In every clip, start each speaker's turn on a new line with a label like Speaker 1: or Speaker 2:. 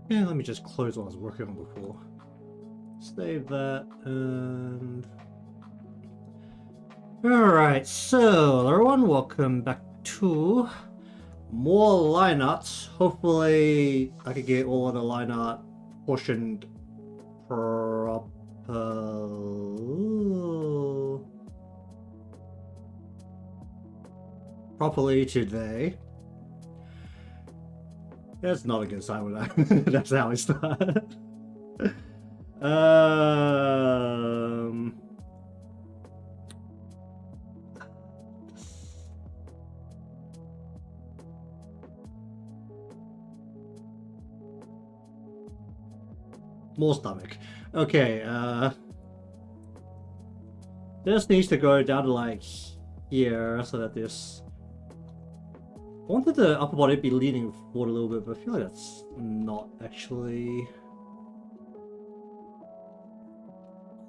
Speaker 1: Yeah, let me just close what I was working on before. Save that and... Alright, so everyone, welcome back to more line arts. Hopefully I can get all of the line art portioned properly today. That's not a good sign when I that's how I start. More stomach. Okay, this needs to go down to like here so that this... I wanted the upper body to be leaning forward a little bit, but I feel like that's not actually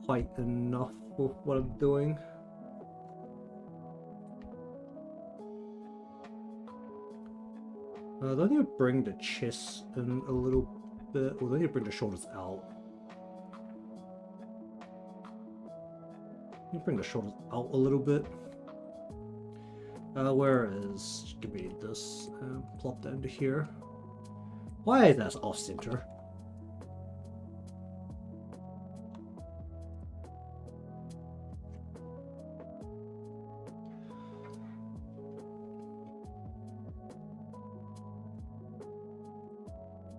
Speaker 1: quite enough for what I'm doing. Do I need to bring the chest in a little bit, or do I need to bring the shoulders out? Let me bring the shoulders out a little bit. Where is... Give me this, plop that into here. Why is that off center?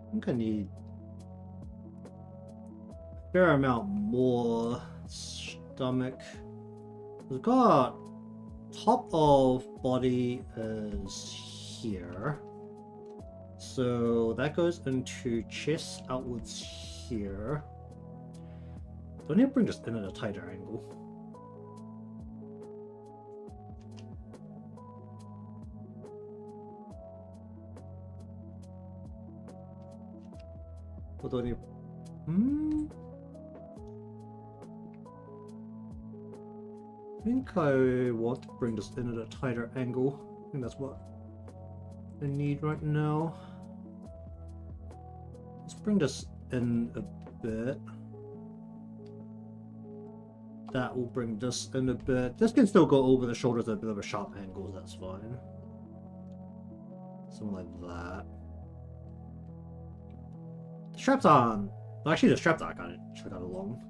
Speaker 1: I think I need a fair amount more stomach. We've got top of body is here, so that goes into chest outwards here. Do I need to bring this in at a tighter angle? What do I need? I think I want to bring this in at a tighter angle. I think that's what I need right now. Let's bring this in a bit. That will bring this in a bit. This can still go over the shoulders at a bit of a sharp angle, that's fine. Something like that. The straps aren't... Actually, the straps are kind of long.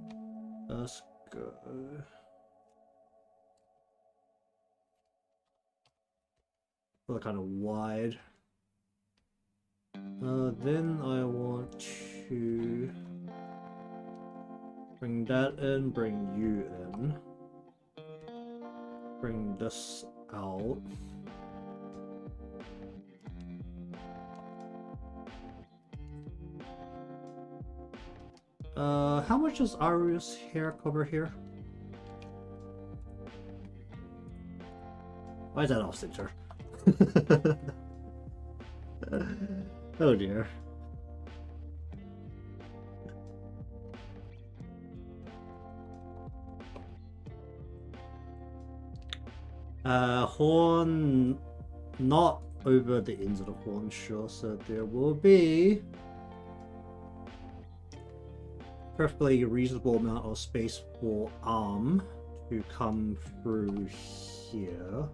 Speaker 1: Let's go... They're kind of wide. Then I want to bring that in, bring you in, bring this out. How much does Aru's hair cover here? Why is that off center? Oh dear. Horn, not over the ends of the horn, sure, so there will be perfectly reasonable amount of space for arm to come through here.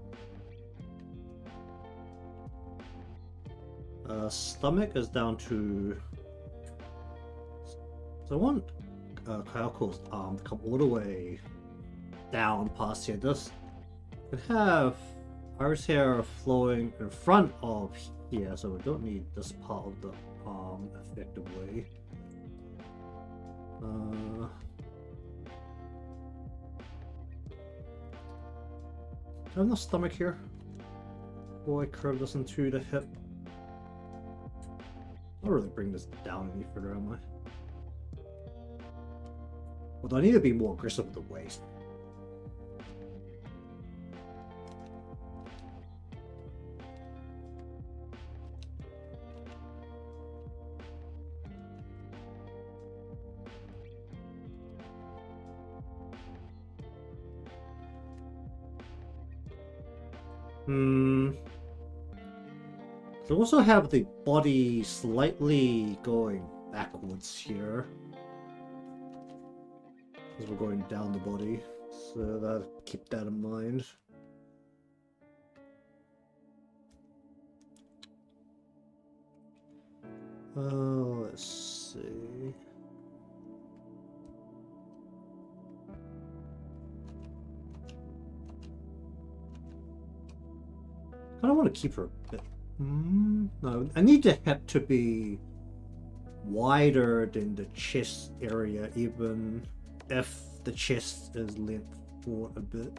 Speaker 1: Stomach is down to... So I want Kayoko's arm to come all the way down past here. This could have Iris hair flowing in front of here, so we don't need this part of the arm effectively. Do I have enough stomach here? Or I curve this into the hip? I'll really bring this down any further, am I? Well, do I need to be more aggressive with the waist? So we also have the body slightly going backwards here. As we're going down the body. So keep that in mind. Let's see. I don't want to keep her a bit. No, I need the hip to be wider than the chest area, even if the chest is length for a bit.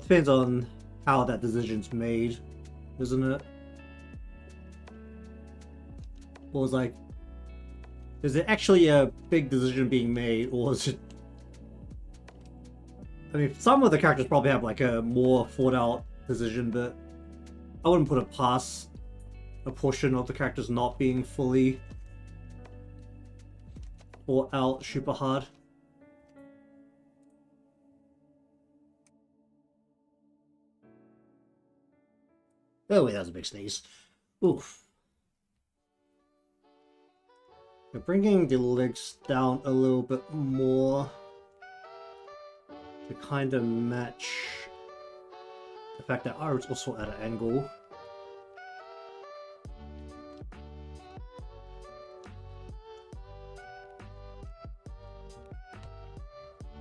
Speaker 1: Depends on how that decision's made, isn't it? Or is like, is it actually a big decision being made, or is it? I mean, some of the characters probably have like a more thought out decision, but I wouldn't put it past a portion of the characters not being fully thought out super hard. Oh wait, that was a big sneeze. Oof. We're bringing the legs down a little bit more to kind of match the fact that ours also at an angle.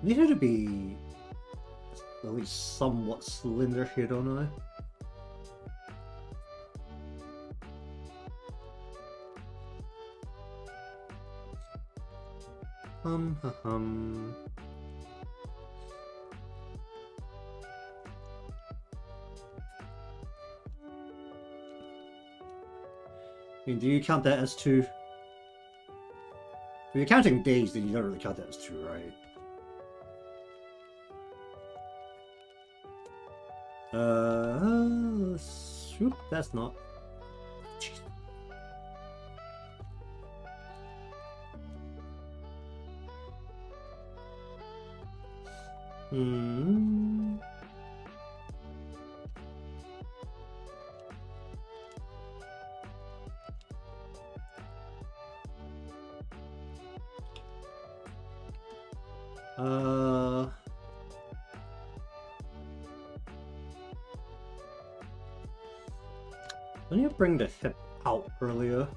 Speaker 1: Need her to be at least somewhat slender here, don't I? I mean, do you count that as 2? If you're counting days, then you don't really count that as 2, right? Shoot, that's not. Jeez. I need to bring the hip out earlier.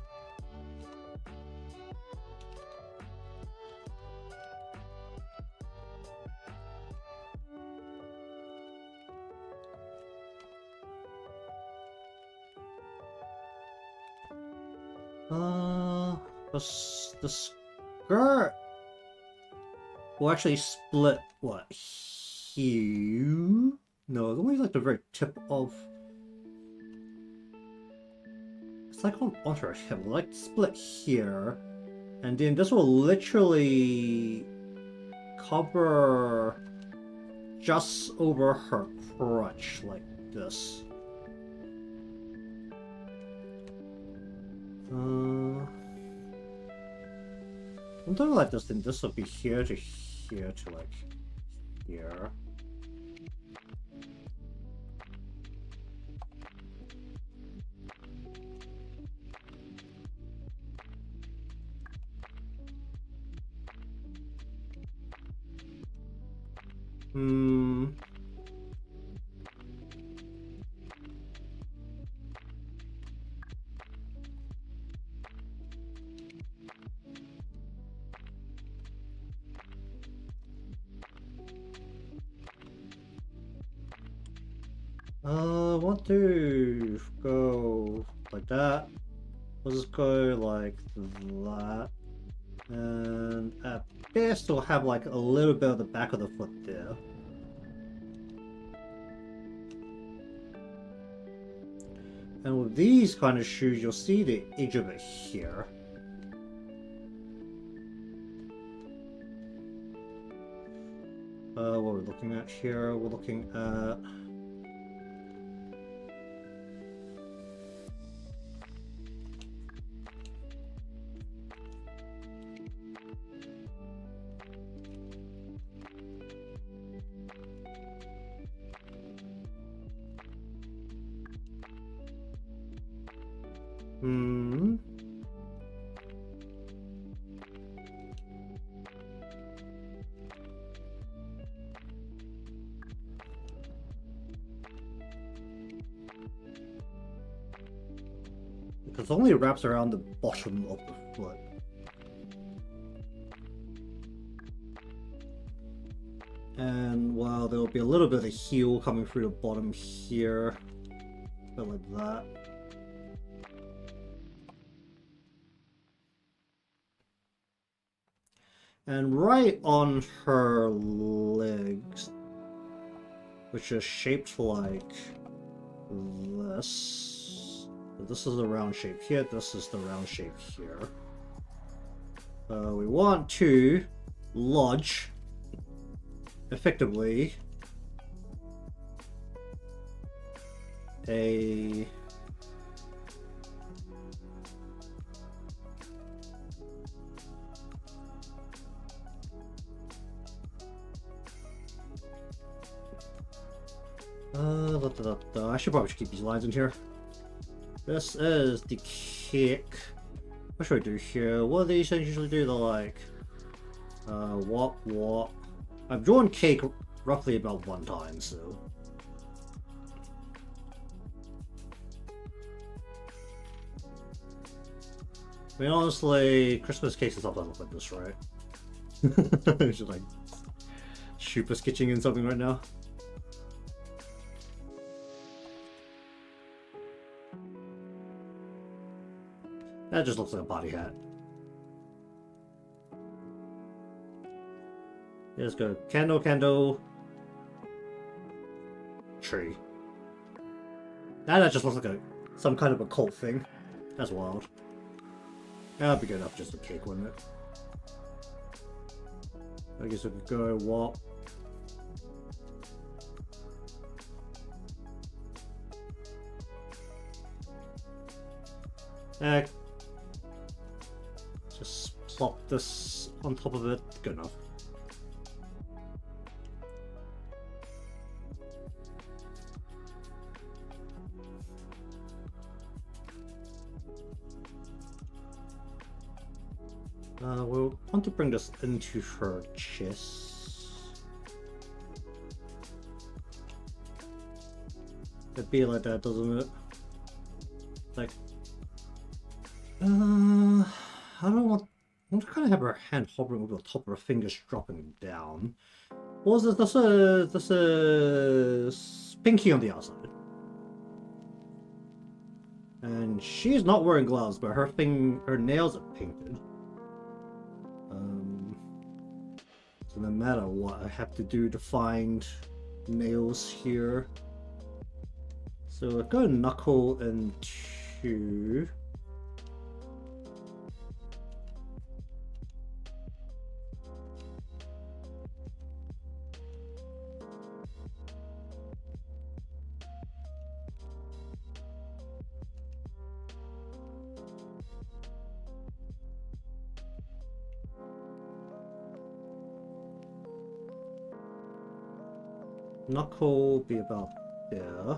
Speaker 1: The skirt will actually split what here? No, it's only like the very tip of. It's like on her hip, like split here, and then this will literally cover just over her crotch like this. Something like this, then this will be here to here to like here. I want to go like that. Let's just go like that. And at best, we'll have like a little bit of the back of the foot there. And with these kind of shoes, you'll see the edge of it here. What we're looking at here, we're looking at... Because it only wraps around the bottom of the foot. And well, there'll be a little bit of the heel coming through the bottom here. A bit like that. And right on her legs, which is shaped like this. This is the round shape here, this is the round shape here. We want to lodge effectively a I should probably keep these lines in here. This is the kick. What should I do here? What do these things usually do? They're like what? I've drawn cake roughly about one time, so I mean, honestly, Christmas cakes and stuff don't look like this, right? It's just like super sketching in something right now. That just looks like a party hat. Let's go candle, candle, tree. That just looks like some kind of a cult thing. That's wild. That'll be good enough just a cake, wouldn't it? I guess we could go what? Just plop this on top of it. Good enough. We'll want to bring this into her chest. It'd be like that, doesn't it? Like, I don't want to kind of have her hand hovering over the top of her fingers, dropping down. What was this? This is pinky on the outside. And she's not wearing gloves, but her nails are painted. So no matter what, I have to do to find nails here. So we'll go knuckle into... Knuckle be about there.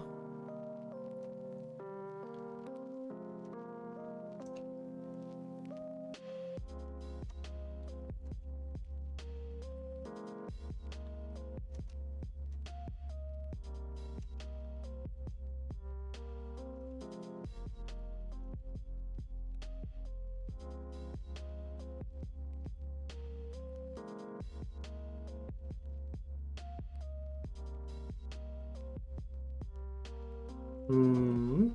Speaker 1: Hmm.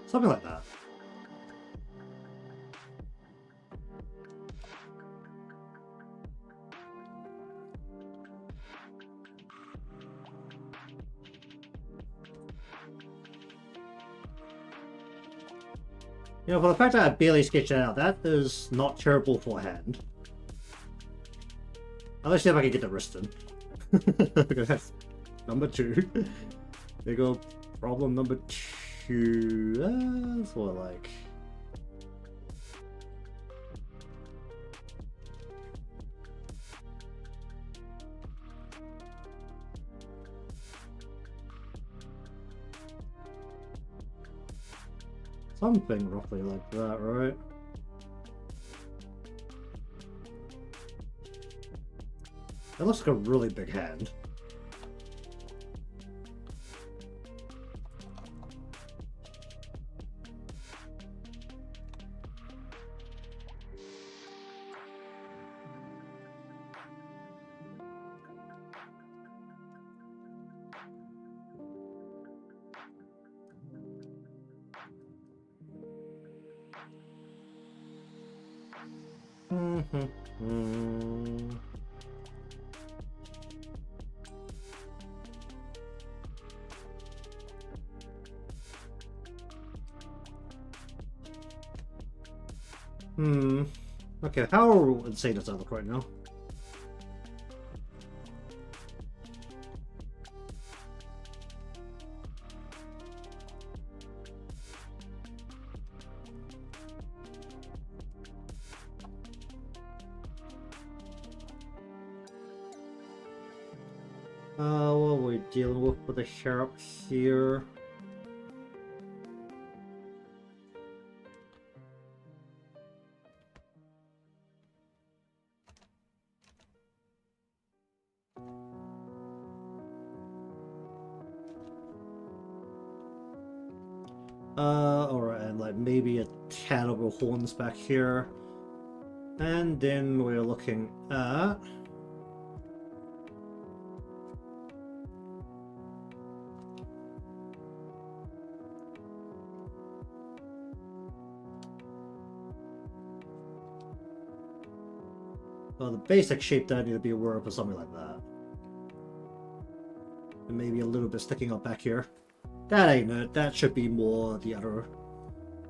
Speaker 1: Something like that. You know, for the fact that I barely sketched it out, that is not terrible for hand. Let's see if I can get the wrist in. Okay, that's number 2. There you go. Problem number 2. That's what I like. Something roughly like that, right? That looks like a really big hand. Okay, how insane does that look right now? What are we dealing with the hair up here? Alright, and like maybe a tad of horns back here. And then we're looking at... the basic shape that I need to be aware of is something like that. And maybe a little bit sticking up back here. That ain't it. That should be more the other.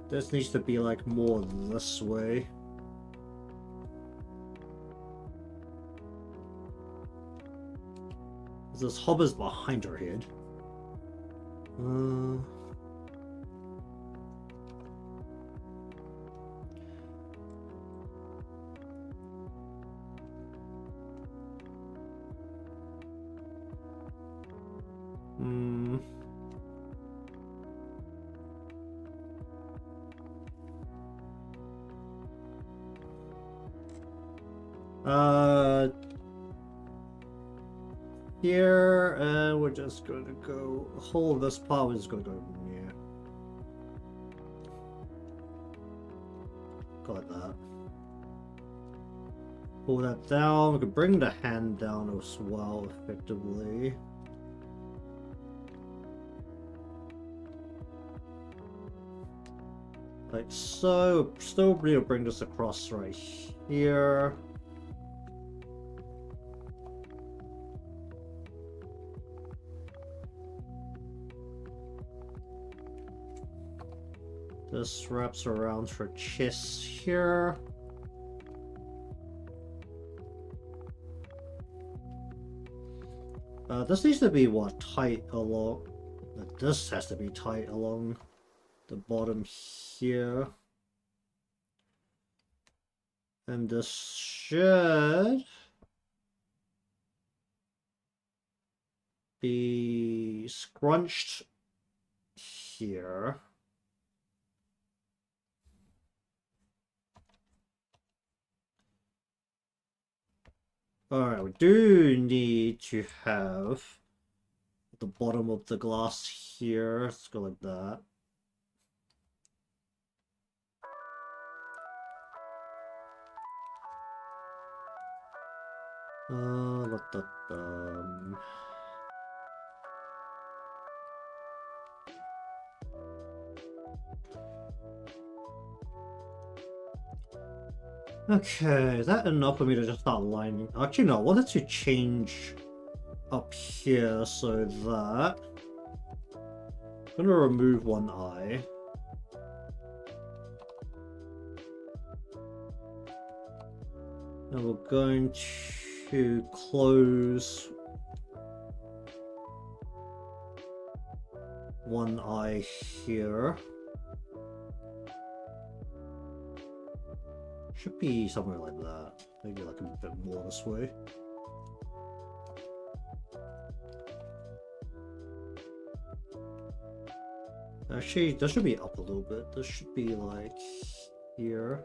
Speaker 1: This needs to be like more this way. This hub is behind her head. Here, and we're just going to go, whole of this part is going to go, yeah. Go like that. Pull that down, we can bring the hand down as well, effectively. Like so, still need to bring this across right here. This wraps around her chest here. This needs to be what, tight along. This has to be tight along the bottom here. And this should be scrunched here. Alright, we do need to have the bottom of the glass here. Let's go like that. Okay, is that enough for me to just start lining? Actually, no, I wanted to change up here so that I'm gonna remove one eye. And we're going to close one eye here. Should be somewhere like that. Maybe like a bit more this way. Actually, that should be up a little bit. This should be like here.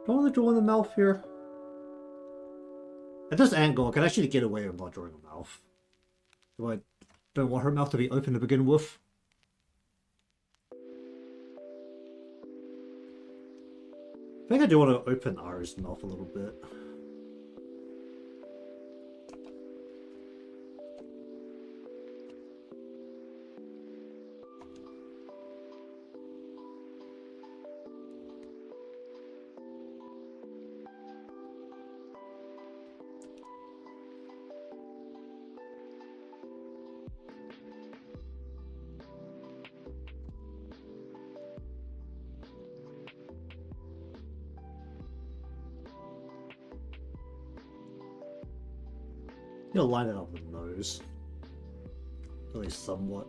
Speaker 1: Do I want to draw in the mouth here? At this angle, I can actually get away with not drawing a mouth. Do I don't want her mouth to be open to begin with? I think I do want to open Ara's mouth a little bit. You'll line it up with the nose. At least somewhat.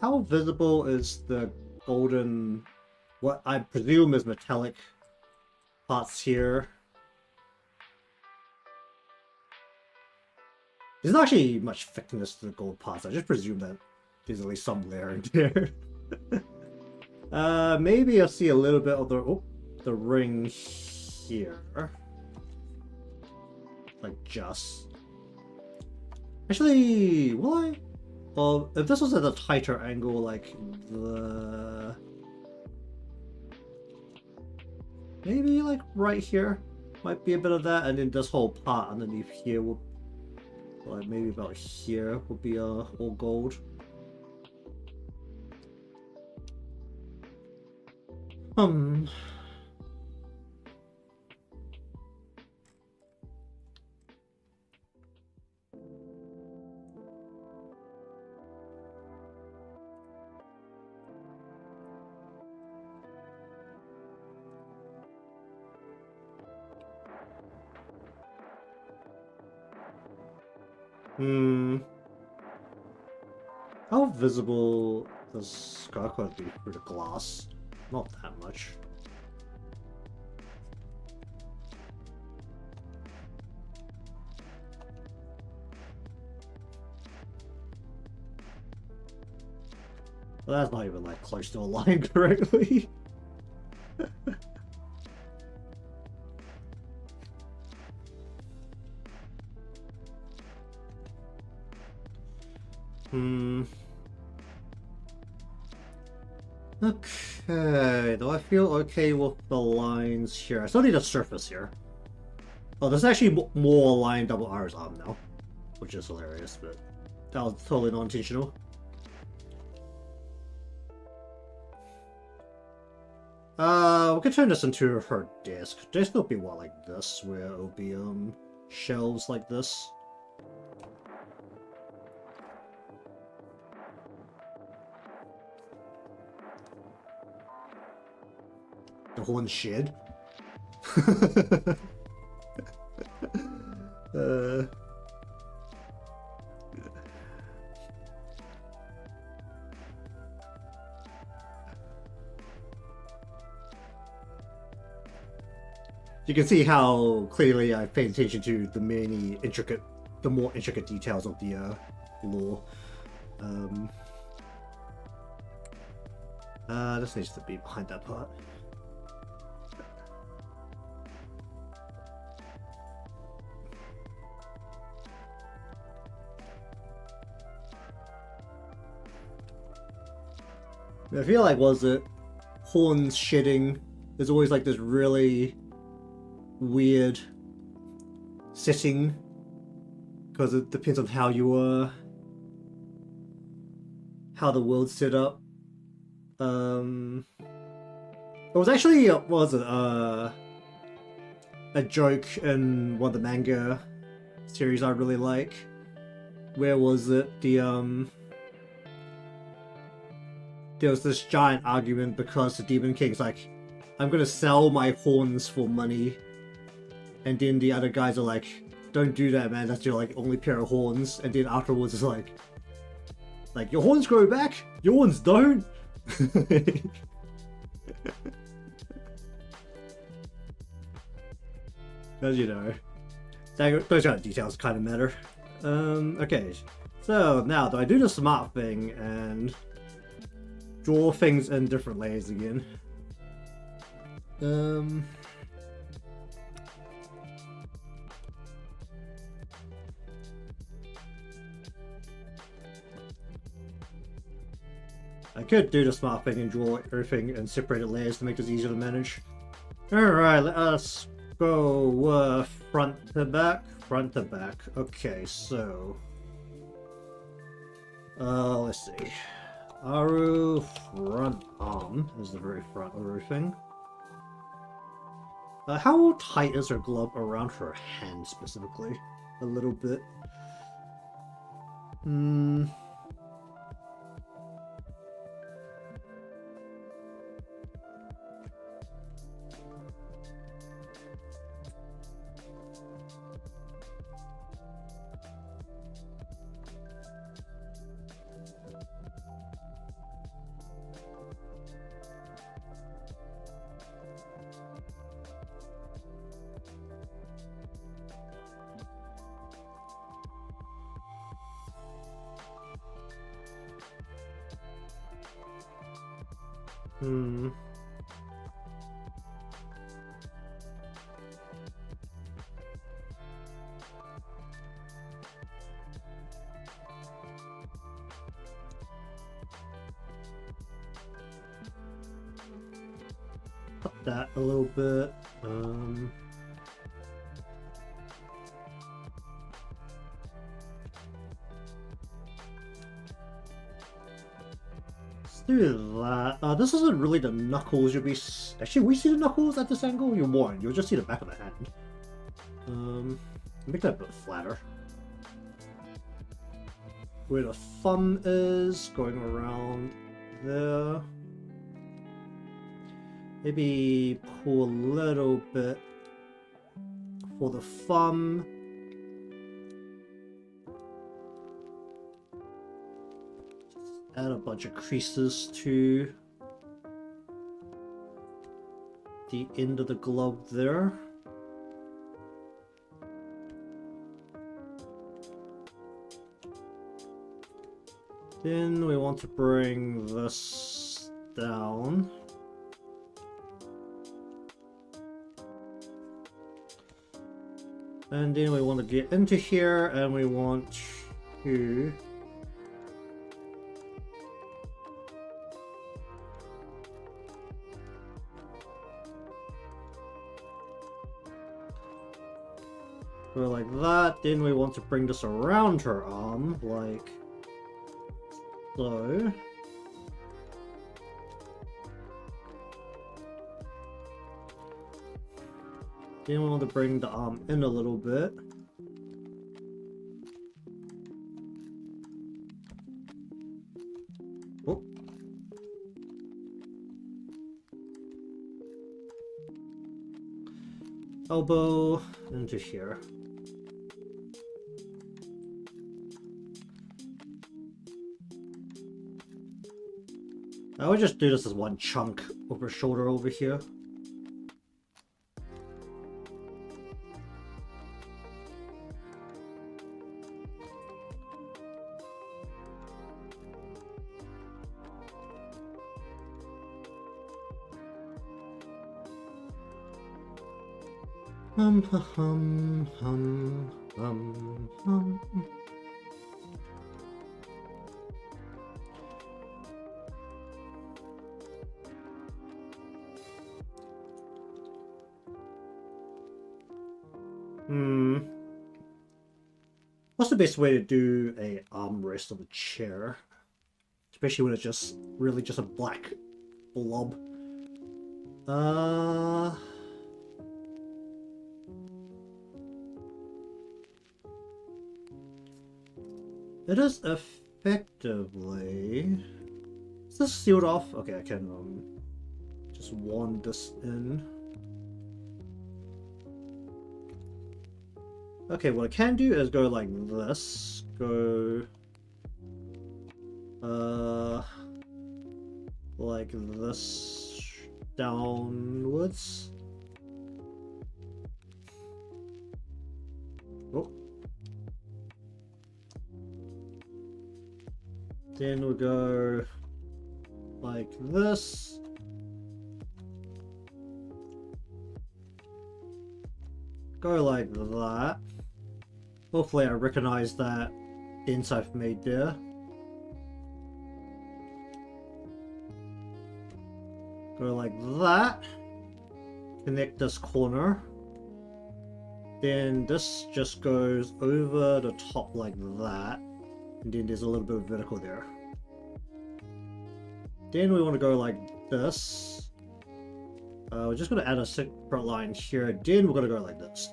Speaker 1: How visible is the golden, what I presume is metallic parts here? There's not actually much thickness to the gold parts. I just presume that there's at least some layering there. Maybe I'll see a little bit of the ring here. Like just. Actually, will I? Well, if this was at a tighter angle, like the. Maybe like right here might be a bit of that, and then this whole part underneath here will. Like maybe about here will be all gold. How visible does Scarlet be through the glass? Not that much. Well, that's not even like close to aligned correctly. Okay, do I feel okay with the lines here? I still need a surface here. Oh, there's actually more aligned double R's on now, which is hilarious, but That was totally non-intentional. We could turn this into her desk. Desk will be what, like this, where it'll be shelves like this. The horn shed. You can see how clearly I paid attention to the more intricate details of the lore. This needs to be behind that part. I feel like, was it horns shedding? There's always like this really weird setting because it depends on how you how the world's set up. It was actually what was it a joke in one of the manga series I really like. Where was it? There was this giant argument because the Demon King's like, I'm gonna sell my horns for money. And then the other guys are like, don't do that, man, that's your like only pair of horns. And then afterwards it's like your horns grow back, your horns don't. As you know, those kind of details kind of matter. Okay, so now do I do the smart thing and draw things in different layers again? I could do the smart thing and draw everything in separated layers to make this easier to manage. Alright, let us go front to back. Front to back. Okay, so... let's see. Aru front arm is the very front of everything. How tight is her glove around her hand specifically? A little bit. Up that a little bit. Do that. This isn't really the knuckles. You'll be actually we see the knuckles at this angle. You won't. You'll just see the back of the hand. Make that a bit flatter. Where the thumb is going around there. Maybe pull a little bit for the thumb. Add a bunch of creases to the end of the glove there. Then we want to bring this down. And then we want to get into here and we want to go like that. Then we want to bring this around her arm, like So then we want to bring the arm in a little bit. Oh. Elbow into here. I would just do this as one chunk over shoulder over here. Hum hum hum hum hum. What's the best way to do a armrest of a chair? Especially when it's just really just a black blob. It is effectively... Is this sealed off? Okay, I can just wand this in. Okay, what I can do is go like this. Go... like this downwards. Oh. Then we'll go like this. Go like that. Hopefully I recognize that dent I've made there. Go like that. Connect this corner. Then this just goes over the top like that. And then there's a little bit of vertical there. Then we want to go like this. We're just going to add a separate line here. Then we're going to go like this.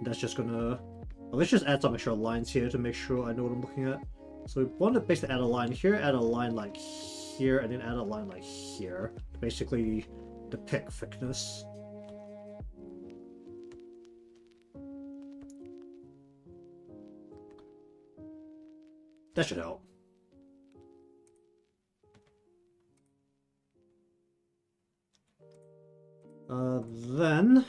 Speaker 1: That's just going to... Well, let's just add some extra lines here to make sure I know what I'm looking at. So we want to basically add a line here, add a line like here, and then add a line like here. To basically depict thickness. That should help. Then...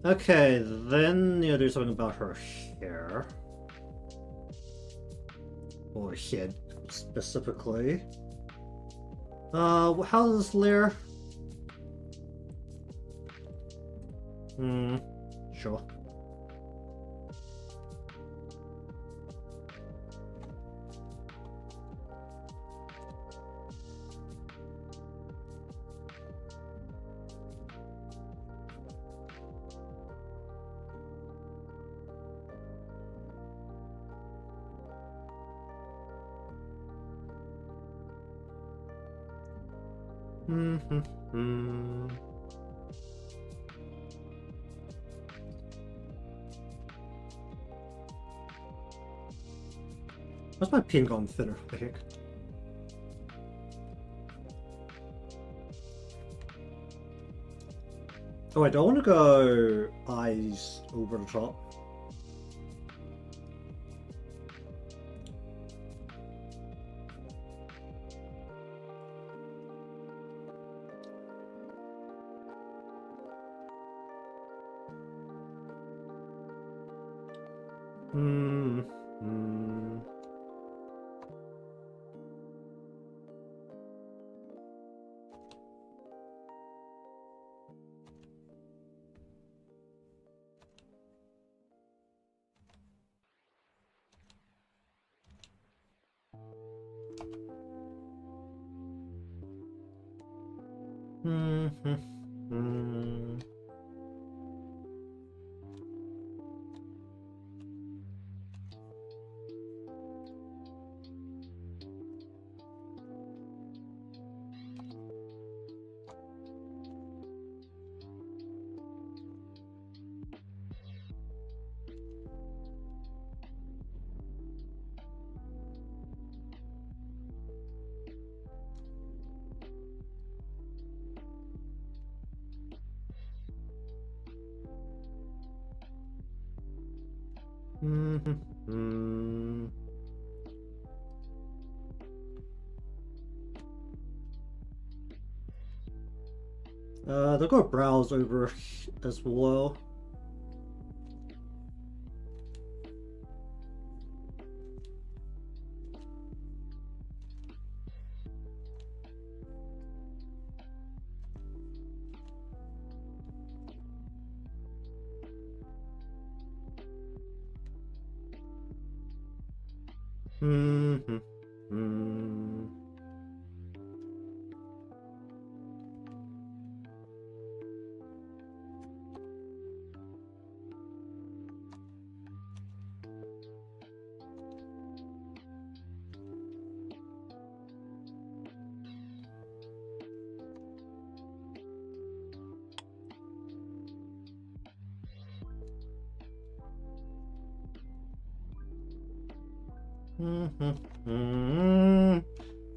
Speaker 1: Okay, then you do something about her hair. Or head, specifically. How's this layer? Sure. Why's my pin gone thinner? What the heck? Oh, I don't want to go eyes over the top. They've got brows over as well.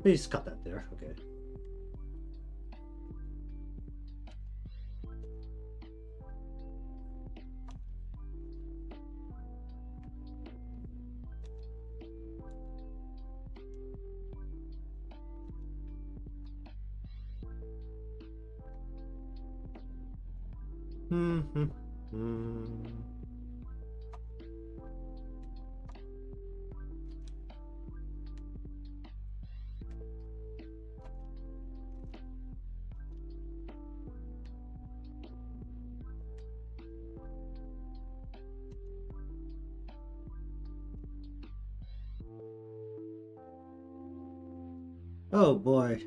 Speaker 1: Please cut that there. Okay. Oh boy.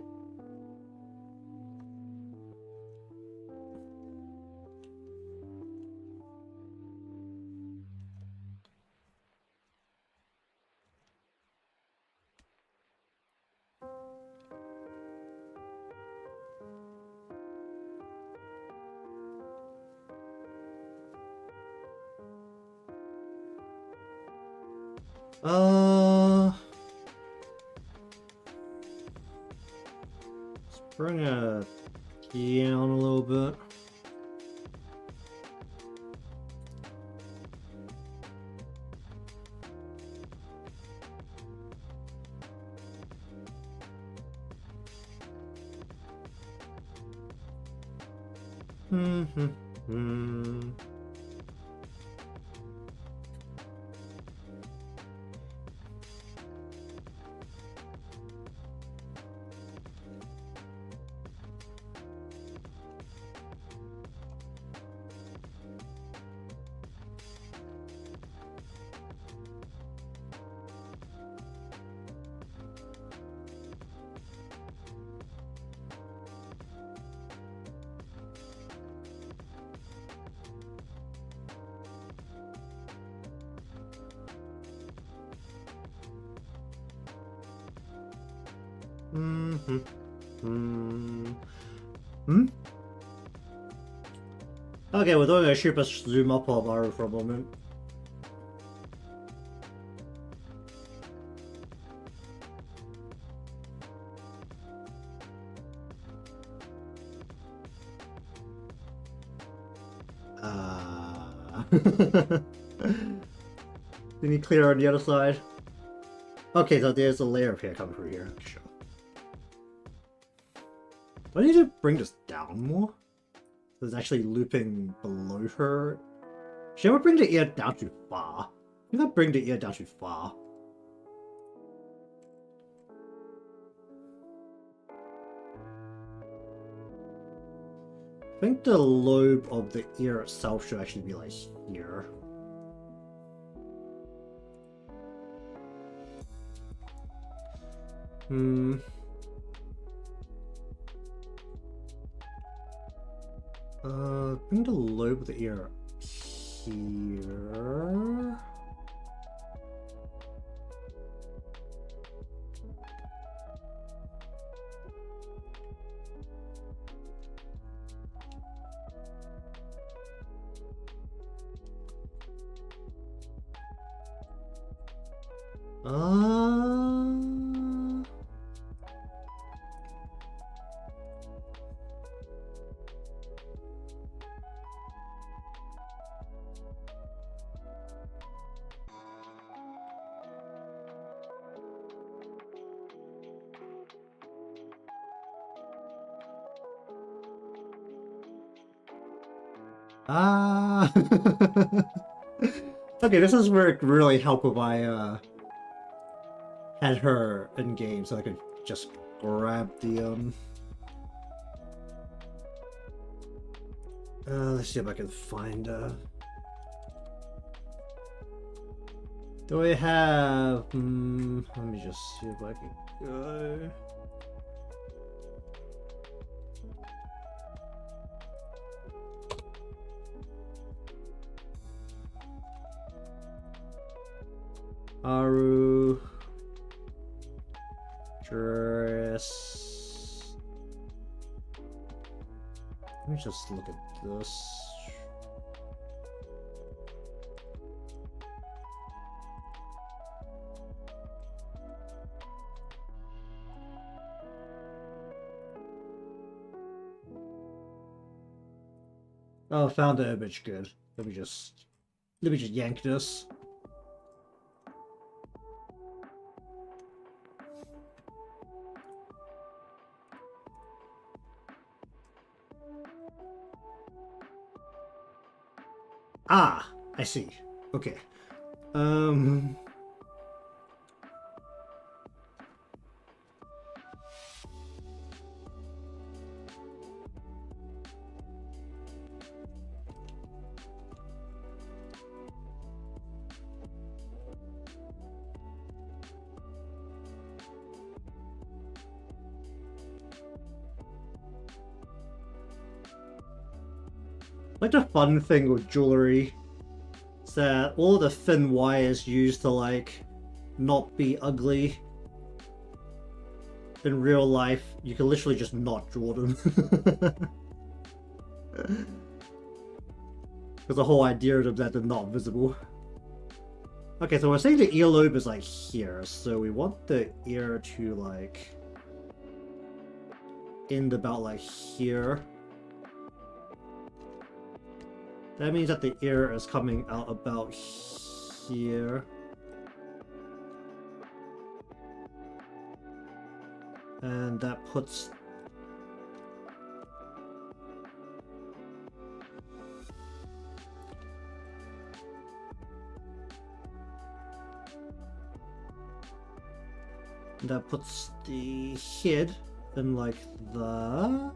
Speaker 1: Let's bring it down a little bit. Okay, we're doing a super zoom up of Mario for a moment. Any clear on the other side? Okay, so there's a layer of hair coming through here. Sure. Do I need to bring this down more? So it's actually looping below her. Should I bring the ear down too far? I think I bring the ear down too far. I think the lobe of the ear itself should actually be like here. Bring the lobe of the ear here. Okay, this is where it really helped if I had her in game, so I could just grab the let's see if I can find do I have let me just see if I can go. Aru dress. Let me just look at this. Oh, found the image. Good. Let me just yank this. Ah, I see. Okay. Like the fun thing with jewelry is that all the thin wires used to like not be ugly in real life, you can literally just not draw them. Because the whole idea of them that they're not visible. Okay, so we're saying the earlobe is like here, so we want the ear to like end about like here. That means that the ear is coming out about here. And that puts... that puts the head in like the...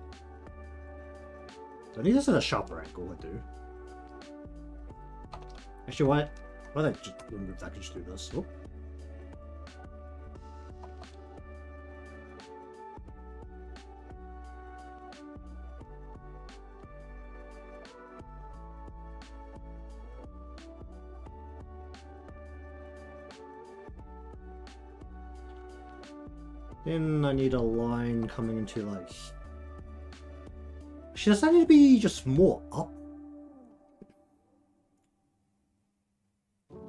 Speaker 1: I need this at a sharper angle, I do. Actually, why don't I just remove that? I can just do this. Oh. Then I need a line coming into like... Actually, does that need to be just more up?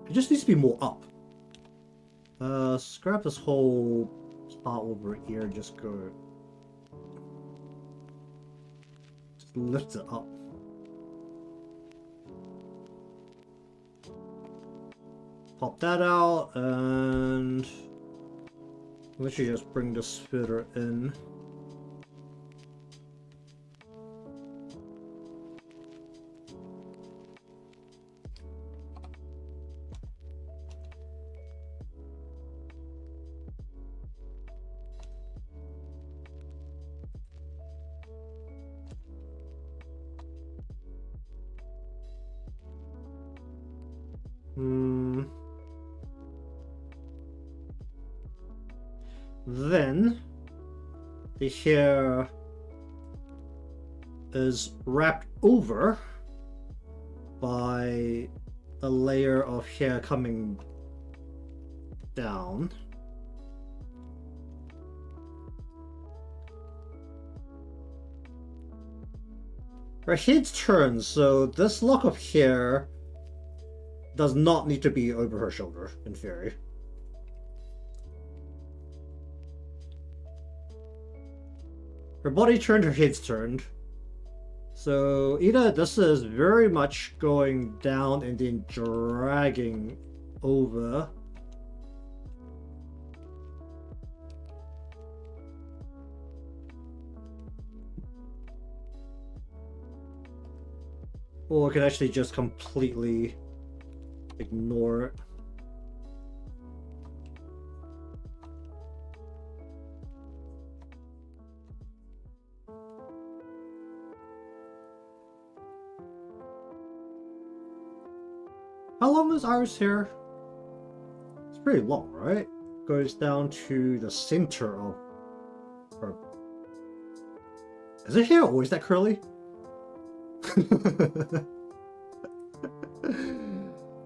Speaker 1: It just needs to be more up. Scrap this whole part over here and just go... Just lift it up. Pop that out and... literally just bring this further in. Then the hair is wrapped over by a layer of hair coming down. Her head's turned, so this lock of hair does not need to be over her shoulder, in theory. Her body turned, her head's turned. So either this is very much going down and then dragging over. Or it could actually just completely ignore it. How long is Iris' hair? It's pretty long, right? Goes down to the center of her. Is her hair always that curly?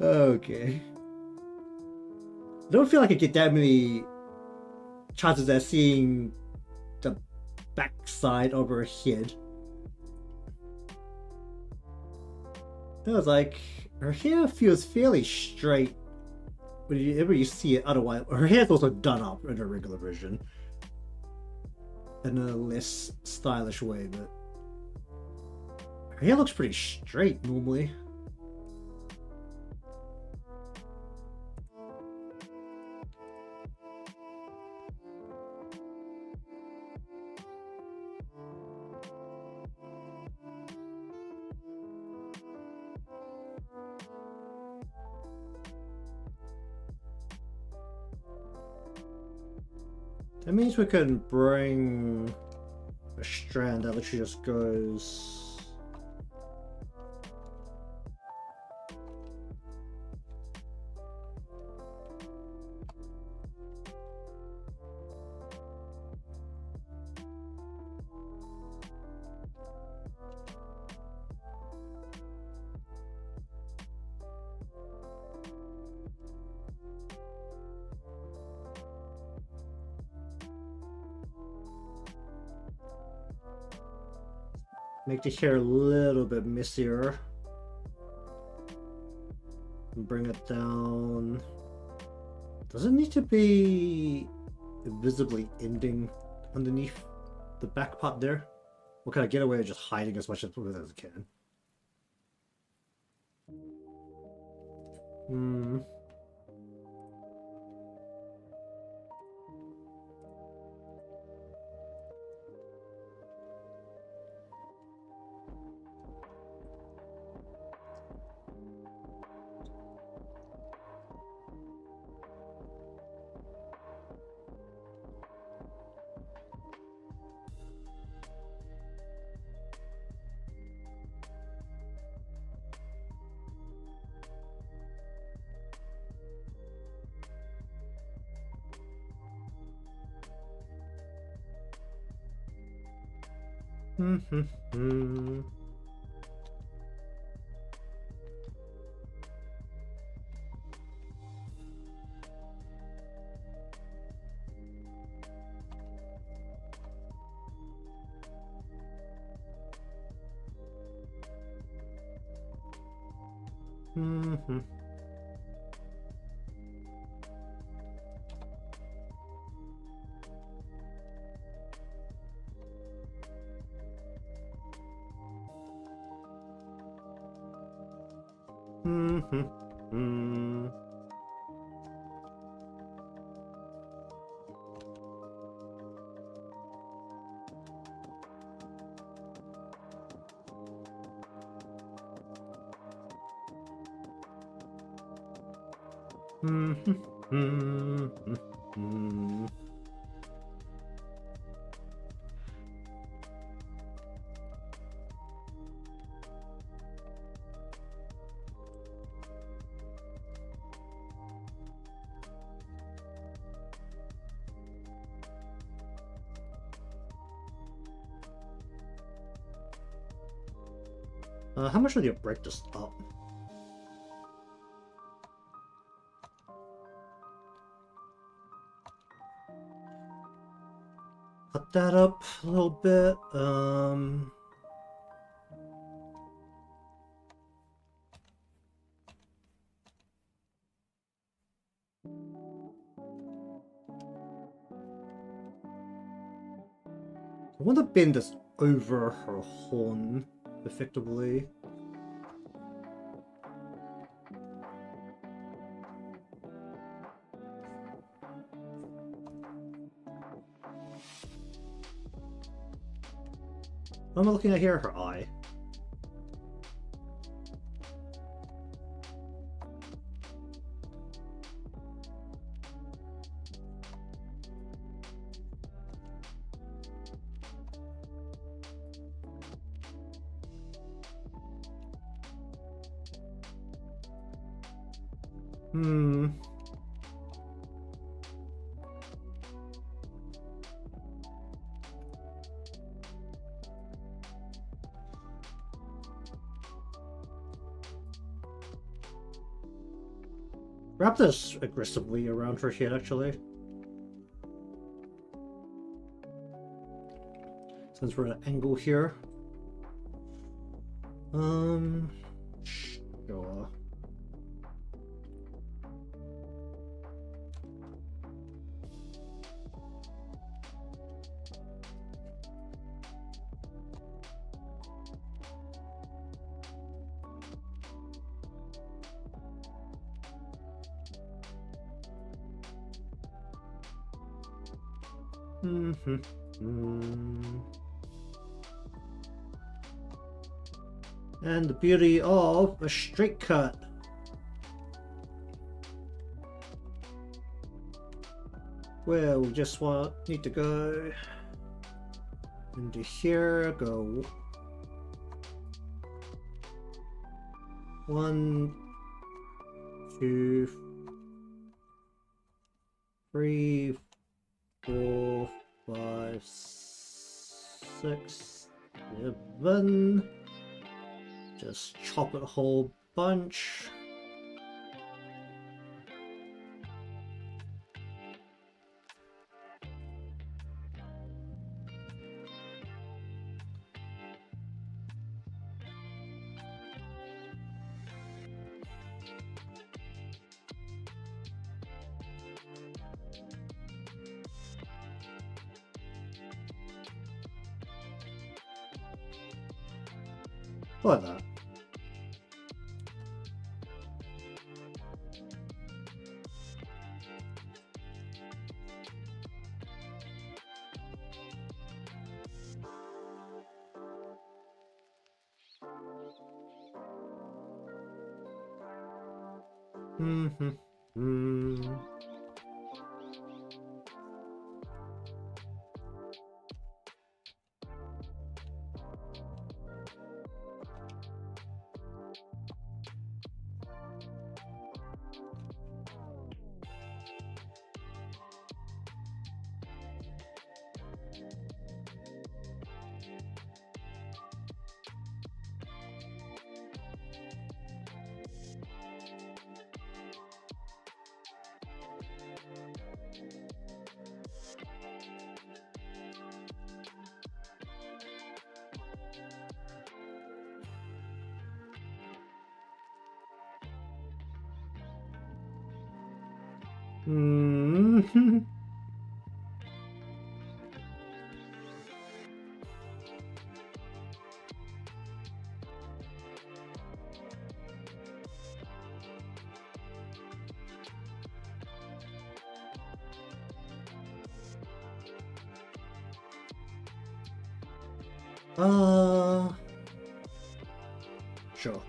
Speaker 1: Okay. I don't feel like I get that many chances at seeing the backside of her head. It was like, her hair feels fairly straight whenever you see it otherwise. Her hair's also done up in a regular version. In a less stylish way, but her hair looks pretty straight normally. That means we can bring a strand that literally just goes. Make the hair a little bit messier. And bring it down. Does it need to be visibly ending underneath the back part there? Or can I get away with just hiding as much as I can? How much would you break this up? Cut that up a little bit. I want to bend this over her horn, effectively. What am I looking at here? Her eye. Wrap this aggressively around her head, actually. Since we're at an angle here. Sure. And the beauty of a straight cut. Well, we just need to go into here, go 1, 2, 3, 4, 5, 6, 7. Just chop it a whole bunch. Like that. Sure.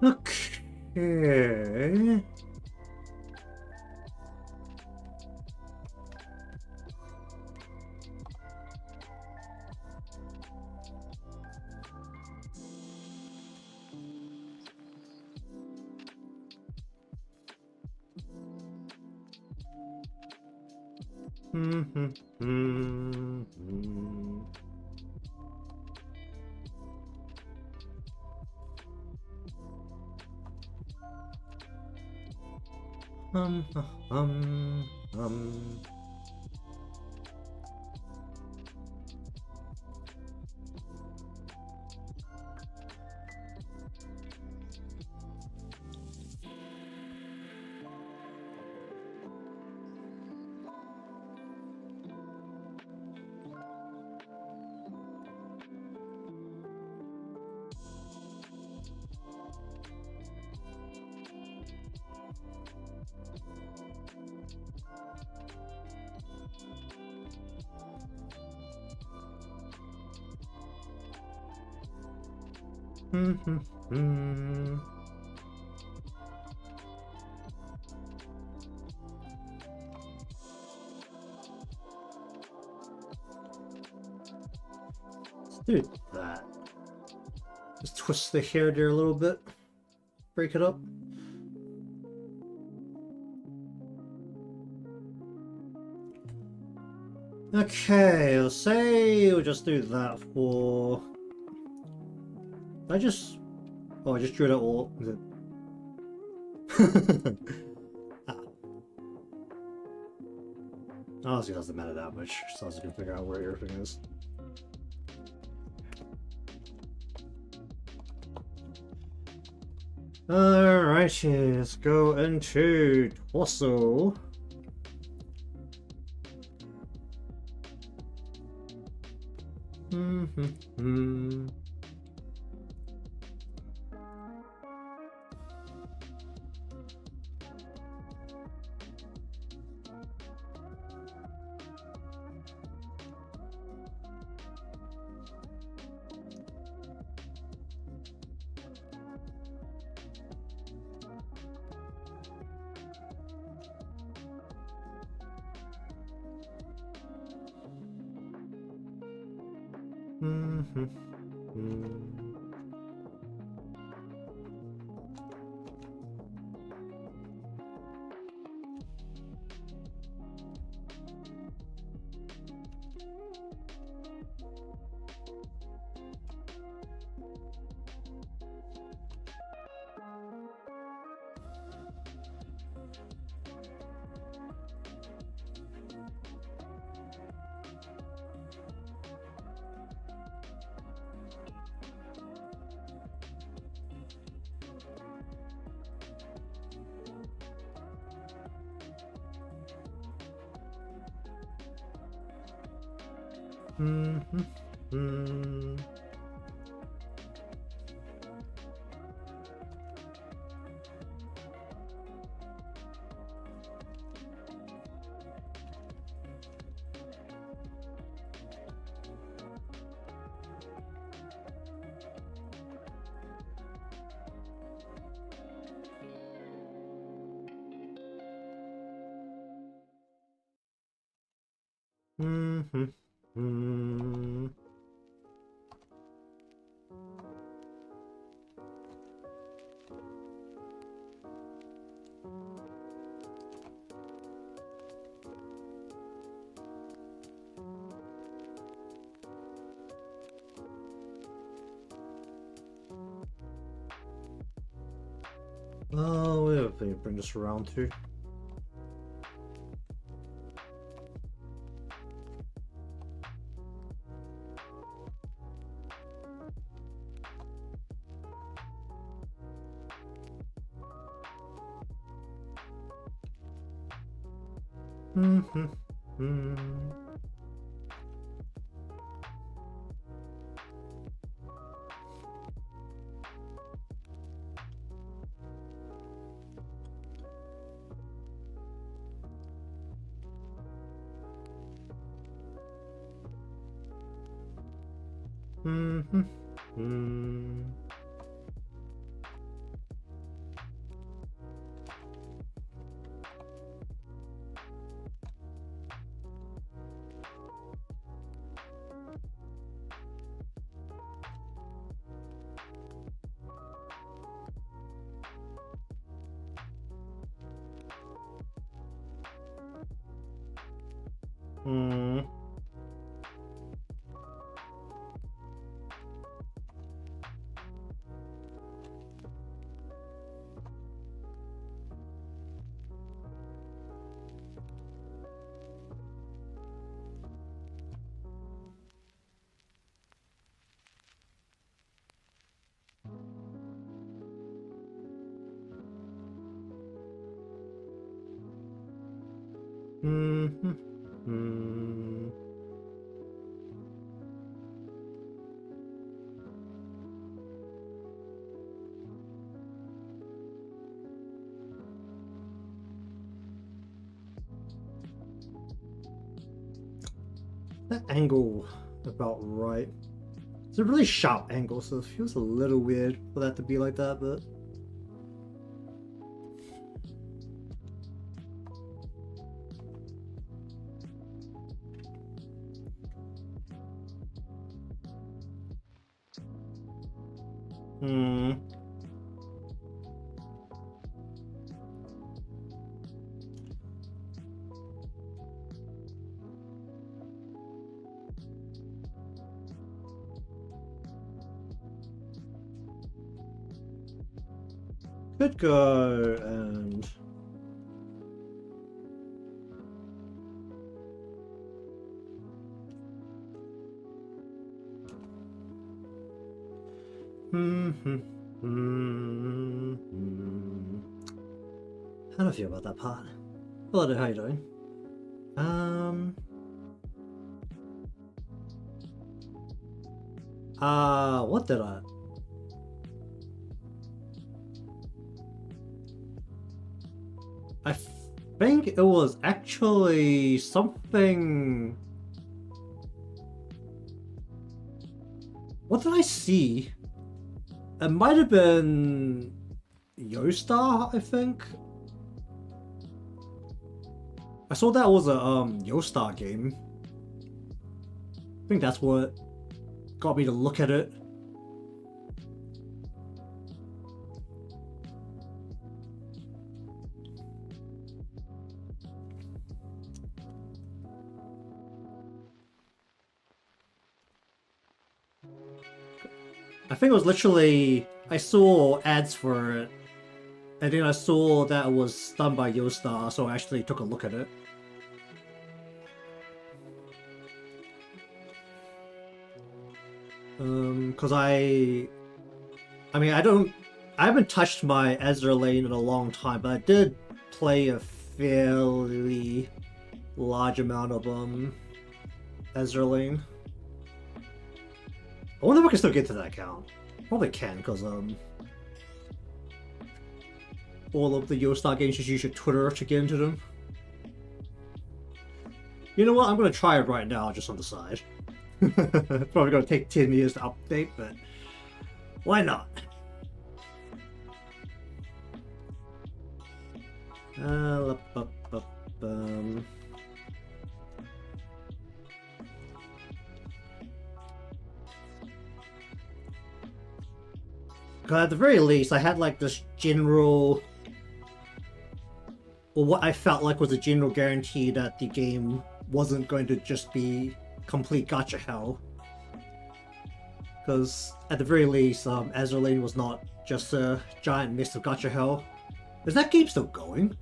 Speaker 1: Okay. Um, um, um. Let's do that. Just twist the hair there a little bit. Break it up. Okay, let's say we'll just do that for... I just... Oh, I just drew it all. Ah. Honestly, it doesn't matter that much, as long as you can figure out where everything is. Alrighty, let's go into torso. Oh, we have to bring this around too. Hmm. Hmm. Hmm. Hmm. That angle about right. It's a really sharp angle, so it feels a little weird for that to be like that, but hmm. Could go and hmm. How do I feel about that part? Hello, how you doing? What did I think it was actually something. What did I see? It might have been Yostar, I think. I saw that was a Yostar game. I think that's what got me to look at it. I think it was literally I saw ads for it, and then I saw that it was done by Yostar, so I actually took a look at it. Cause I mean, I haven't touched my Ezra Lane in a long time, but I did play a fairly large amount of Ezra Lane. I wonder if I can still get to that account. Probably can, because all of the Yostar games just use your Twitter to get into them. You know what? I'm gonna try it right now, just on the side. It's probably gonna take 10 years to update, but why not? Um, at the very least, I had like this general, or what I felt like was a general guarantee that the game wasn't going to just be complete gacha hell. Because at the very least, Azur Lane was not just a giant mist of gacha hell. Is that game still going?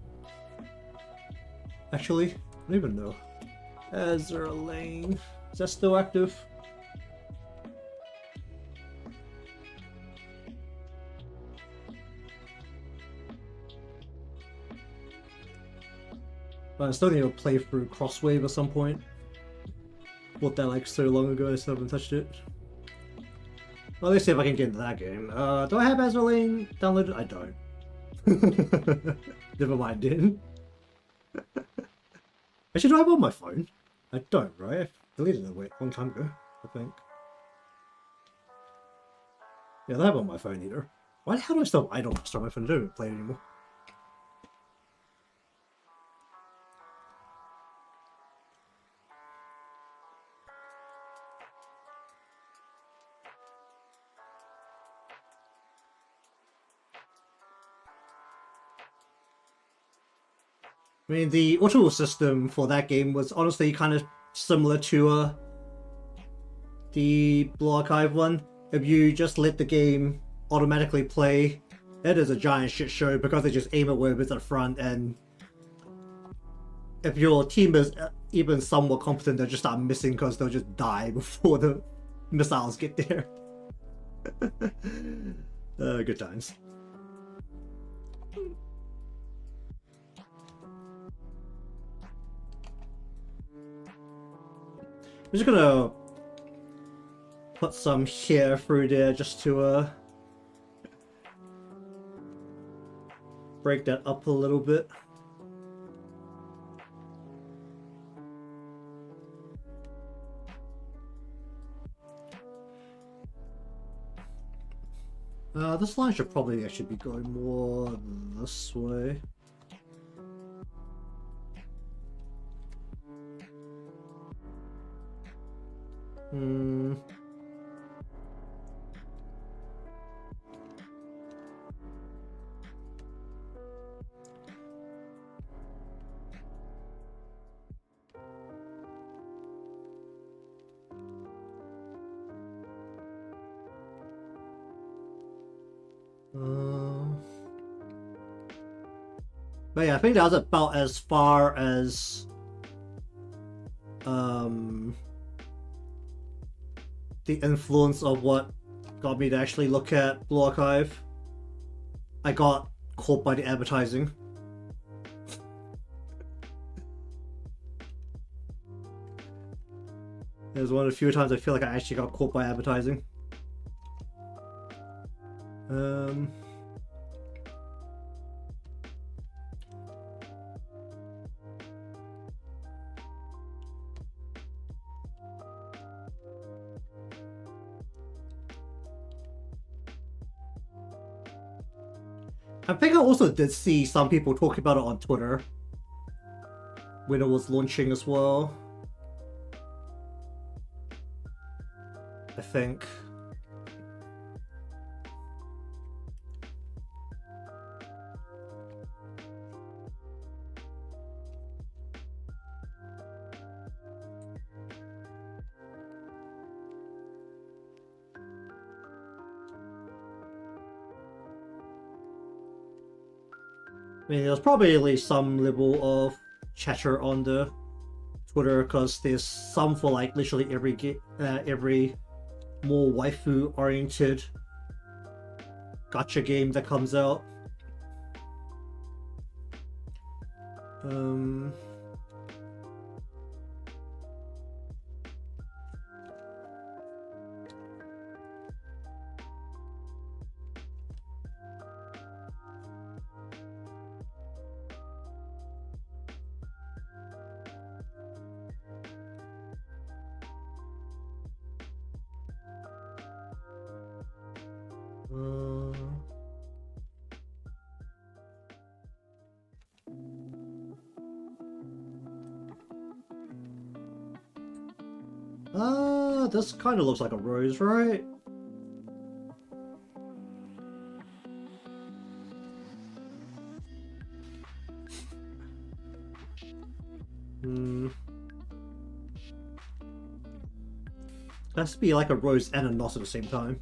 Speaker 1: Actually, I don't even know. Azur Lane. Is that still active? But I still need to play through Crosswave at some point. Bought that like so long ago, I still haven't touched it. Well, let's see if I can get into that game. Do I have Azur Lane downloaded? I don't. Never mind, didn't. Actually, do I have it on my phone? I don't, right? I deleted it a long time ago, I think. Yeah, that on my phone either. Why the hell do I still have Idle Master on my phone? I don't even play it anymore. I mean, the auto system for that game was honestly kind of similar to the Blue Archive one. If you just let the game automatically play, it is a giant shit show because they just aim at whoever's at the front, and if your team is even somewhat competent, they'll just start missing because they'll just die before the missiles get there. Good times. I'm just gonna put some hair through there just to break that up a little bit. This line should probably actually be going more this way. But yeah, I think that was about as far as the influence of what got me to actually look at Blue Archive. I got caught by the advertising. It was one of the few times I feel like I actually got caught by advertising. I think I also did see some people talking about it on Twitter when it was launching as well. I think. I mean, there's probably at least some level of chatter on the Twitter because there's some for like literally every more waifu-oriented gacha game that comes out. This kind of looks like a rose, right? It has to be like a rose and a knot at the same time.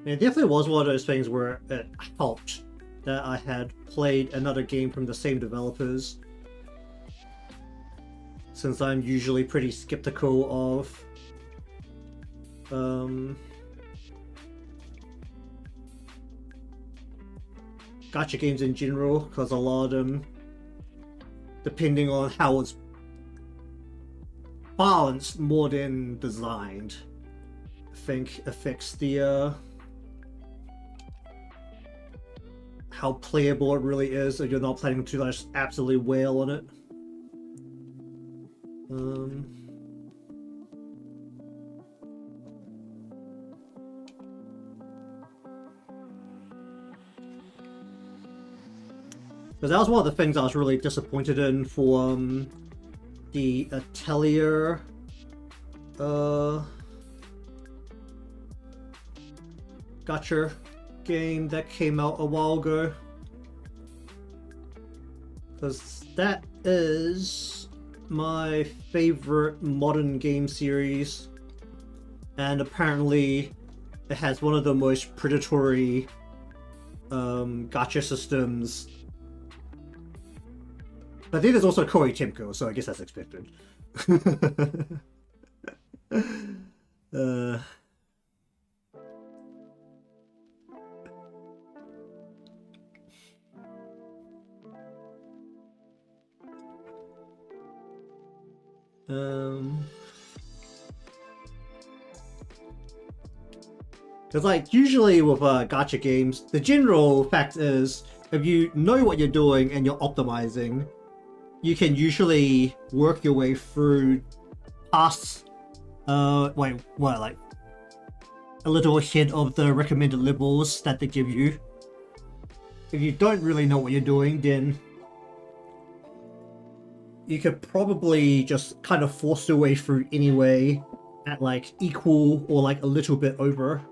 Speaker 1: It definitely was one of those things where it helped that I had played another game from the same developers. since I'm usually pretty skeptical of gacha games in general, because a lot of them, depending on how it's balanced more than designed, I think affects the how playable it really is if you're not planning to just absolutely wail on it. Because that was one of the things I was really disappointed in for the Atelier gacha game that came out a while ago. Because that is my favorite modern game series, and apparently it has one of the most predatory gacha systems. But then there's also Koei Temco, so I guess that's expected. Because like usually with gacha games, the general fact is if you know what you're doing and you're optimizing, you can usually work your way through past like a little ahead of the recommended levels that they give you. If you don't really know what you're doing, then you could probably just kind of force your way through anyway at like equal or like a little bit over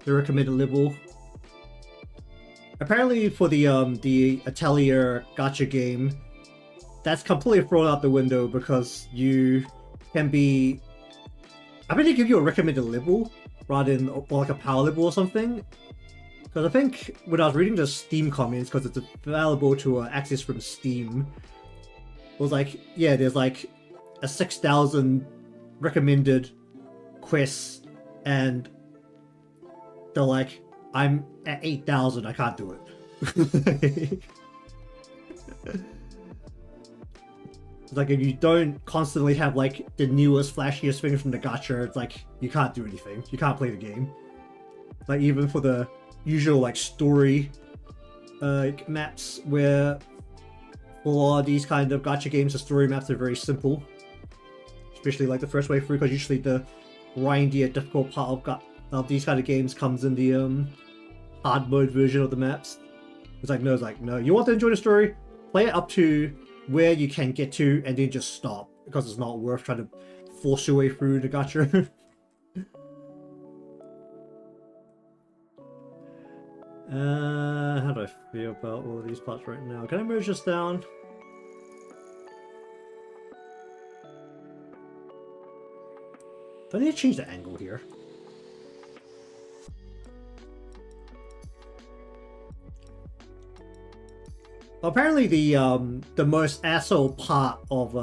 Speaker 1: the recommended level. Apparently for the Atelier gacha game, that's completely thrown out the window because you can be... I bet they give you a recommended level rather than or like a power level or something. Because I think when I was reading the Steam comments, because it's available to access from Steam, it was like, yeah, there's like a 6,000 recommended quests, and they're like, I'm at 8,000, I can't do it. It's like if you don't constantly have like the newest, flashiest thing from the gacha, it's like you can't do anything. You can't play the game. Like even for the usual like story maps, where for a lot of these kind of gacha games, the story maps are very simple. Especially like the first way through, because usually the grindy, difficult part of these kind of games comes in the hard mode version of the maps. It's like no, you want to enjoy the story, play it up to where you can get to and then just stop, because it's not worth trying to force your way through the gacha. How do I feel about all of these parts right now? Can I merge this down? Do I need to change the angle here? Apparently the most asshole part of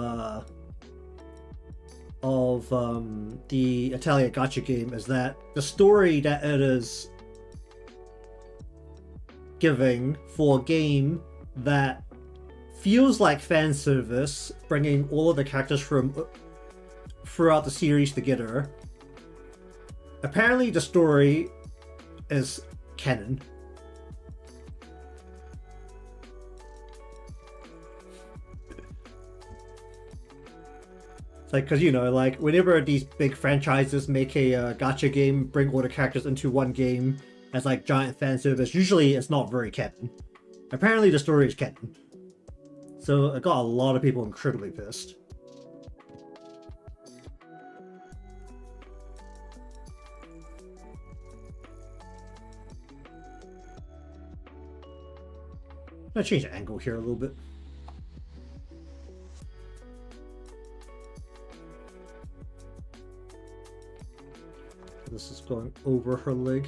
Speaker 1: the Atelier gacha game is that the story that it is giving for a game that feels like fan service, bringing all of the characters from throughout the series together. Apparently the story is canon. Like, because, you know, like, whenever these big franchises make a gacha game, bring all the characters into one game as, like, giant fan service, usually it's not very canon. Apparently the story is canon. So it got a lot of people incredibly pissed. I'm gonna change the angle here a little bit. This is going over her leg.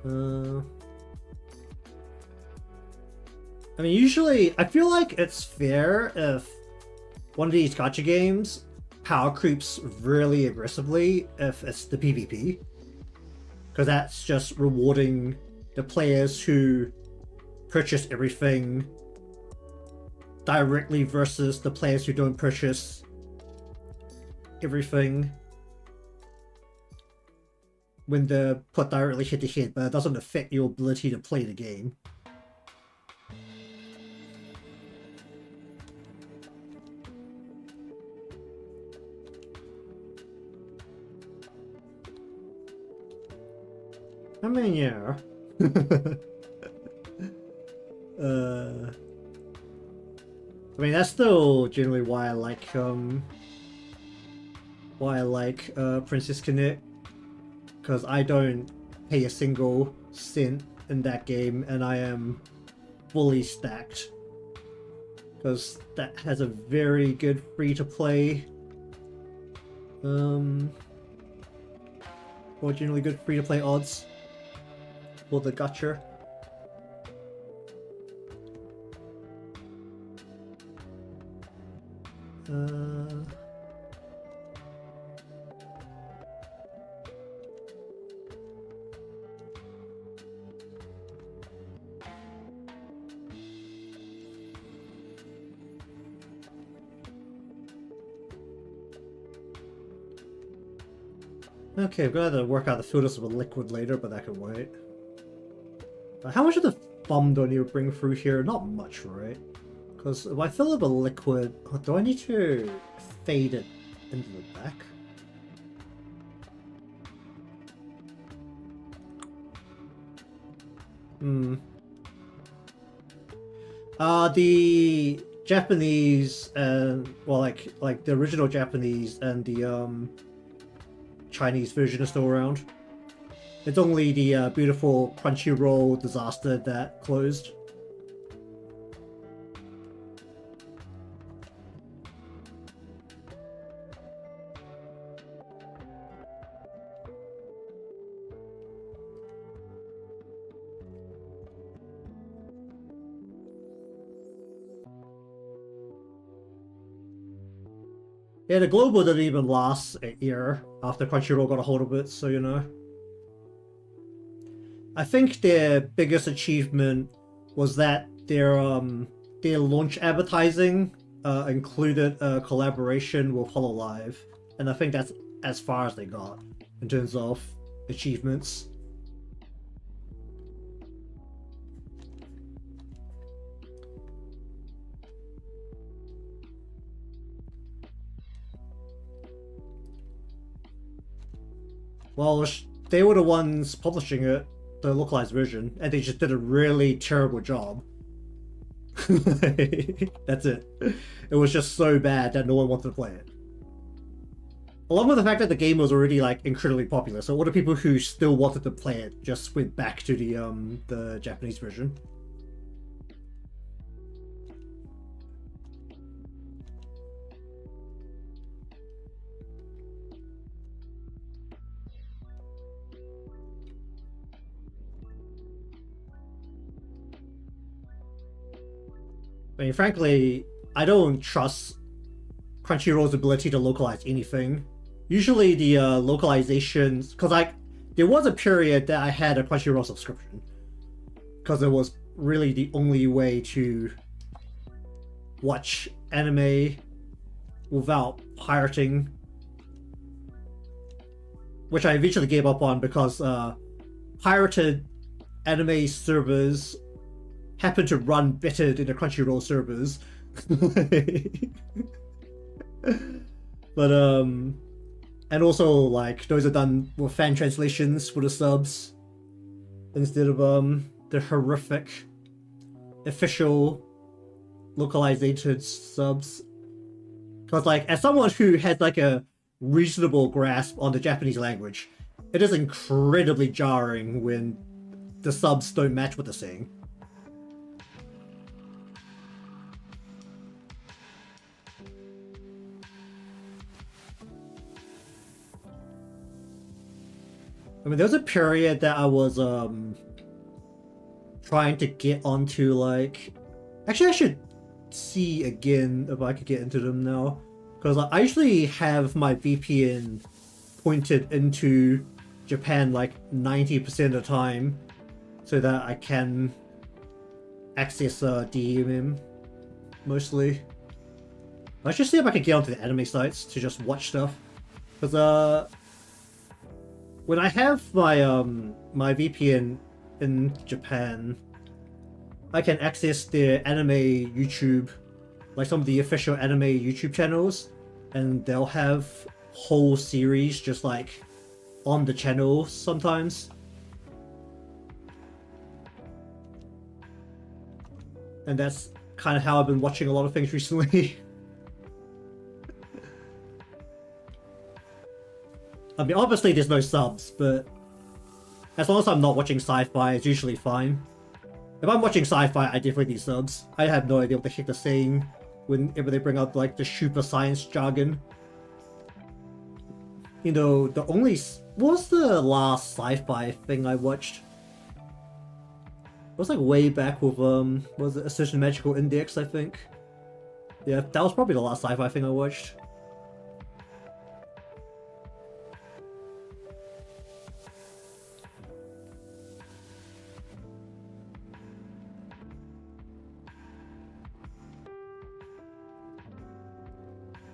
Speaker 1: I mean, usually, I feel like it's fair if one of these gacha games power creeps really aggressively if it's the PvP. Because that's just rewarding the players who purchase everything directly versus the players who don't purchase everything when they're put directly head to head, but it doesn't affect your ability to play the game. I mean, yeah. I mean, that's still generally why I like Princess Connect, because I don't pay a single cent in that game, and I am fully stacked, because that has a very good free-to-play, or generally good free-to-play odds for the gacha. Okay, I've got to work out the filters with liquid later, but that can wait. How much of the foam do I need to bring through here? Not much, right? Because if I fill it with liquid, do I need to fade it into the back? The Japanese and well, like the original Japanese and the Chinese version is still around. It's only the beautiful Crunchyroll disaster that closed. Yeah, the global didn't even last a year after Crunchyroll got a hold of it, so you know. I think their biggest achievement was that their launch advertising included a collaboration with HoloLive, and I think that's as far as they got in terms of achievements. Well, they were the ones publishing it, the localized version, and they just did a really terrible job. That's it. It was just so bad that no one wanted to play it. Along with the fact that the game was already like incredibly popular, so all the people who still wanted to play it just went back to the Japanese version. I mean, frankly, I don't trust Crunchyroll's ability to localize anything. Usually the localizations, because there was a period that I had a Crunchyroll subscription, because it was really the only way to watch anime without pirating, which I eventually gave up on because pirated anime servers happen to run better than the Crunchyroll servers. But and also like those are done with fan translations for the subs instead of the horrific official localized subs. Because like as someone who has like a reasonable grasp on the Japanese language, it is incredibly jarring when the subs don't match what they're saying. I mean, there was a period that I was trying to get onto like, actually I should see again if I could get into them now. Because I usually have my VPN pointed into Japan like 90% of the time so that I can access DMM mostly. I should see if I can get onto the anime sites to just watch stuff. Because when I have my my VPN in Japan, I can access their anime YouTube, like some of the official anime YouTube channels, and they'll have whole series just like on the channel sometimes. And that's kind of how I've been watching a lot of things recently. I mean, obviously there's no subs, but as long as I'm not watching sci-fi, it's usually fine. If I'm watching sci-fi, I definitely need subs. I have no idea what the heck they're saying whenever they bring out like the super science jargon. You know, the only... What was the last sci-fi thing I watched? It was like way back with, was it A Certain Magical Index, I think? Yeah, that was probably the last sci-fi thing I watched.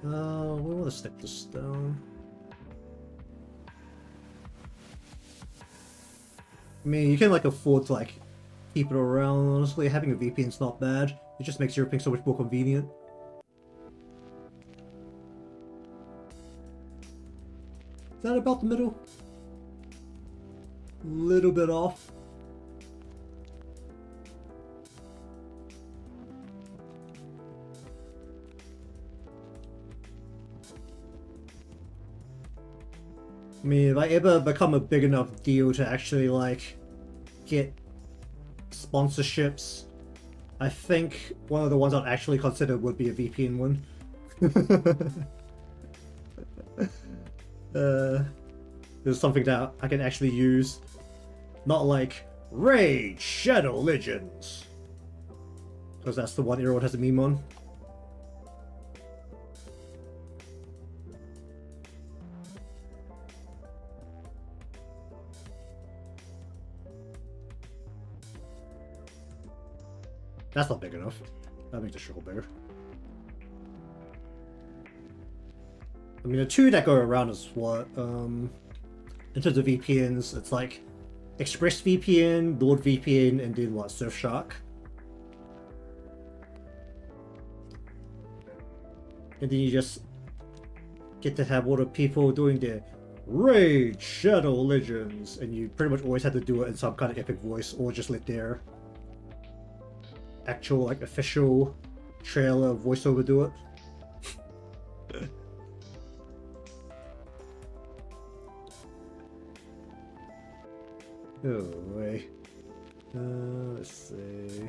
Speaker 1: We want to stick this down. I mean, you can like afford to like keep it around. Honestly, having a VPN's not bad. It just makes everything so much more convenient. Is that about the middle? Little bit off. I mean, if I ever become a big enough deal to actually, like, get sponsorships, I think one of the ones I'd actually consider would be a VPN one. There's something that I can actually use. Not like, Raid Shadow Legends! Because that's the one everyone has a meme on. That's not big enough. That makes the circle bigger. I mean, the two that go around is what, in terms of VPNs, it's like ExpressVPN, NordVPN, and then what, Surfshark. And then you just get to have all the people doing their Raid Shadow Legends, and you pretty much always have to do it in some kind of epic voice, or just let their actual, like, official trailer voiceover do it. Oh, wait. Let's see.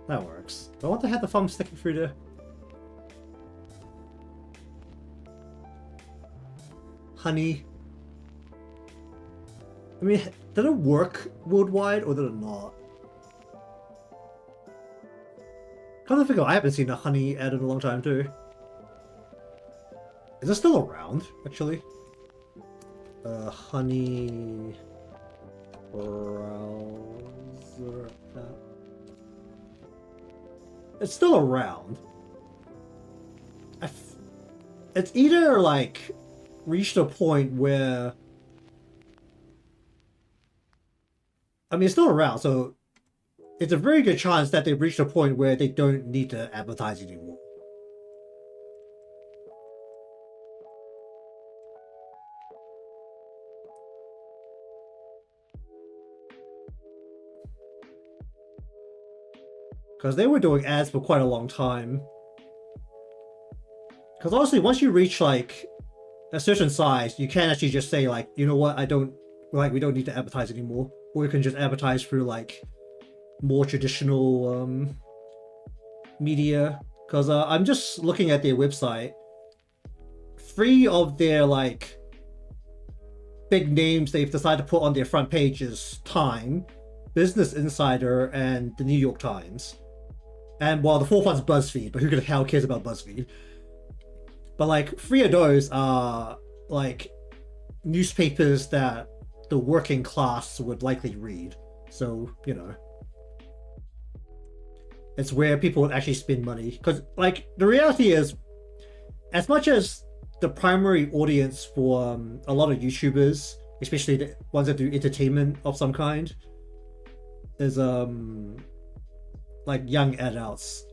Speaker 1: That works. I want to have the thumb sticking through there. Honey. I mean, did it work worldwide or did it not? Kind of figure I haven't seen a honey ad in a long time too. Is it still around, actually? Honey browser app. It's still around. It's either like reached a point where, I mean, it's still around, so it's a very good chance that they've reached a point where they don't need to advertise anymore. Because they were doing ads for quite a long time. Because honestly, once you reach like a certain size, you can actually just say like, you know what, we don't need to advertise anymore. Or you can just advertise through like more traditional media. Because I'm just looking at their website. 3 of their like big names they've decided to put on their front page is Time, Business Insider and the New York Times. And well, the fourth one's BuzzFeed, but who the hell cares about BuzzFeed? But like 3 of those are like newspapers that the working class would likely read. So, you know, it's where people would actually spend money. Because like the reality is, as much as the primary audience for a lot of YouTubers, especially the ones that do entertainment of some kind, is like young adults,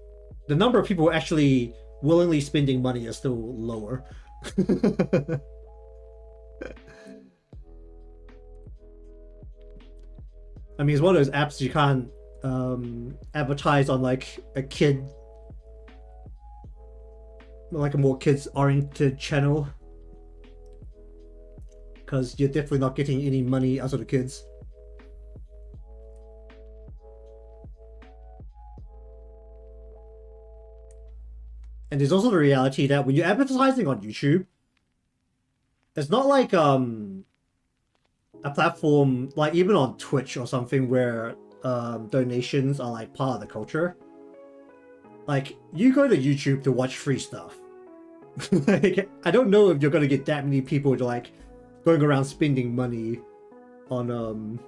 Speaker 1: the number of people actually willingly spending money is still lower. I mean, it's one of those apps you can't advertise on like a kid, like a more kids-oriented channel, because you're definitely not getting any money out of the kids. And there's also the reality that when you're advertising on YouTube, it's not like a platform like even on Twitch or something where donations are like part of the culture. Like, you go to YouTube to watch free stuff. Like, I don't know if you're gonna get that many people to like going around spending money on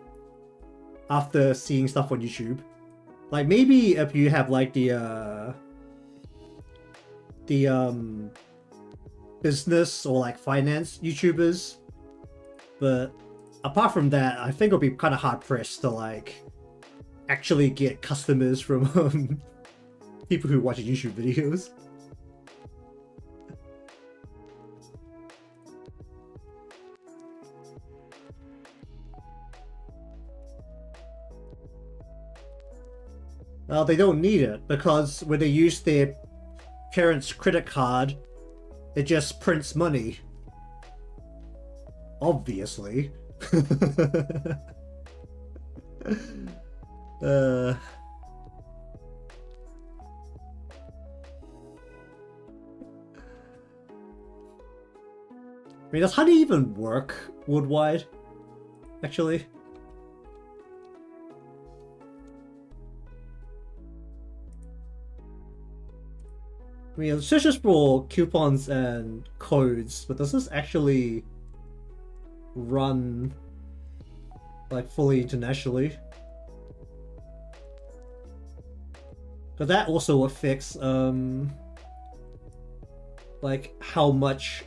Speaker 1: after seeing stuff on YouTube. Like, maybe if you have like the business or like finance YouTubers, but apart from that, I think it'll be kind of hard pressed to like actually get customers from people who watch YouTube videos. Well, they don't need it because when they use their parents' credit card, it just prints money. Obviously. I mean, does honey even work worldwide? Actually? I mean, it's just for coupons and codes, but does this actually run like fully internationally? But that also affects like how much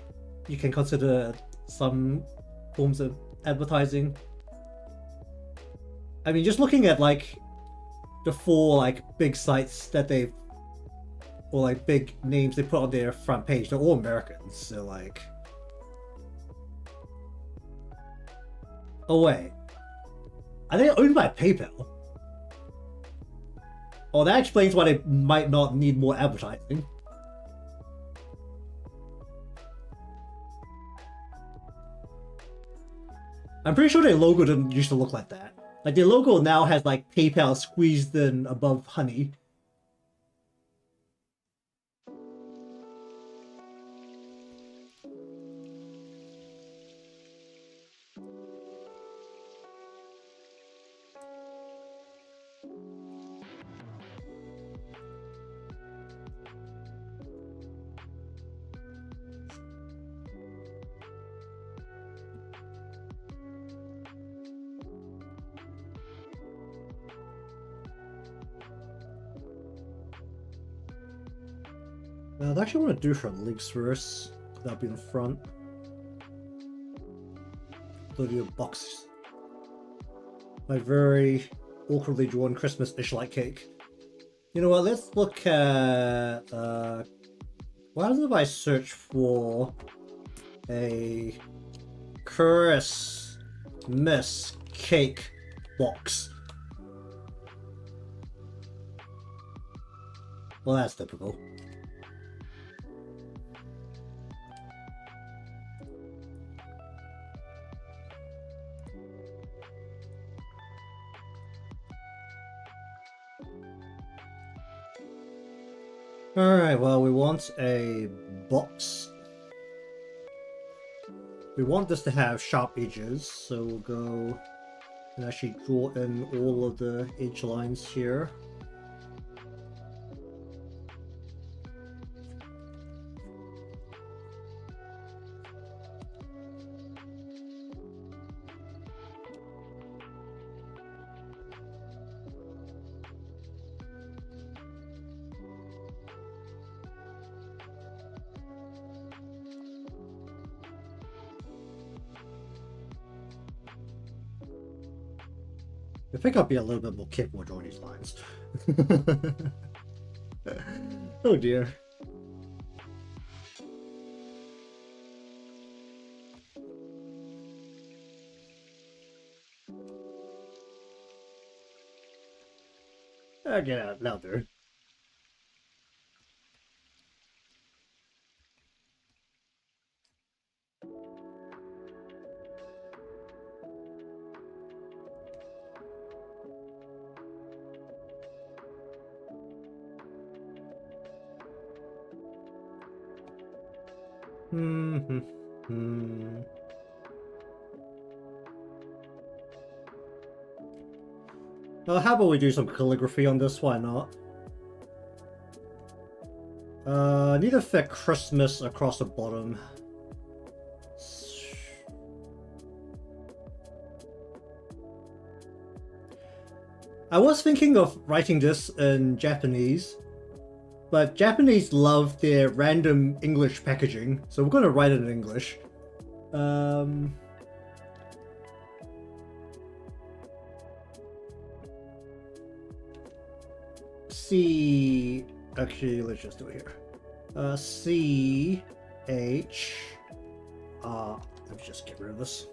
Speaker 1: you can consider some forms of advertising. I mean, just looking at like the 4 like big sites that they've, or like big names they put on their front page, they're all Americans, so like, oh wait, are they owned by PayPal? Oh, that explains why they might not need more advertising. I'm pretty sure their logo didn't used to look like that. Like, their logo now has like PayPal squeezed in above honey. Now, I actually want to do her legs first. That'll be in front. So do a box. My very awkwardly drawn Christmas-ish like cake. You know what? Let's look at. What happens if I search for a Christmas cake box? Well, that's typical. Alright, well, we want a box. We want this to have sharp edges, so we'll go and actually draw in all of the edge lines here. I think I'll be a little bit more careful drawing these lines. Oh dear. Get out, louder. How about we do some calligraphy on this? Why not? I need to fit Christmas across the bottom. I was thinking of writing this in Japanese, but Japanese love their random English packaging, so we're going to write it in English. C... Actually, let's just do it here. C... H... let me just get rid of this.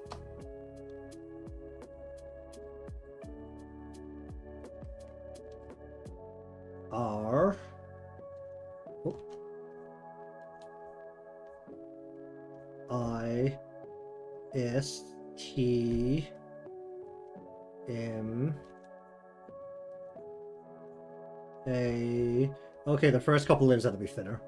Speaker 1: R... Oh. I... S... T... M... A... Okay, the first couple limbs have to be thinner.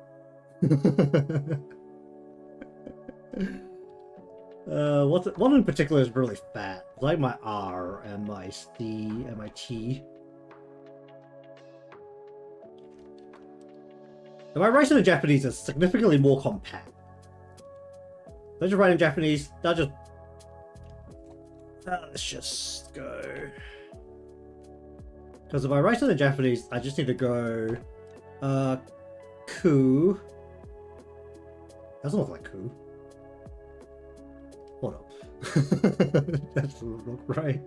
Speaker 1: One in particular is really fat. Like my R and my C and my T. If I write in Japanese, it's significantly more compact. If I just write in Japanese, that just... let's just go... Because if I write it in Japanese, I just need to go... Ku... Doesn't look like Ku. Hold up. That doesn't look right.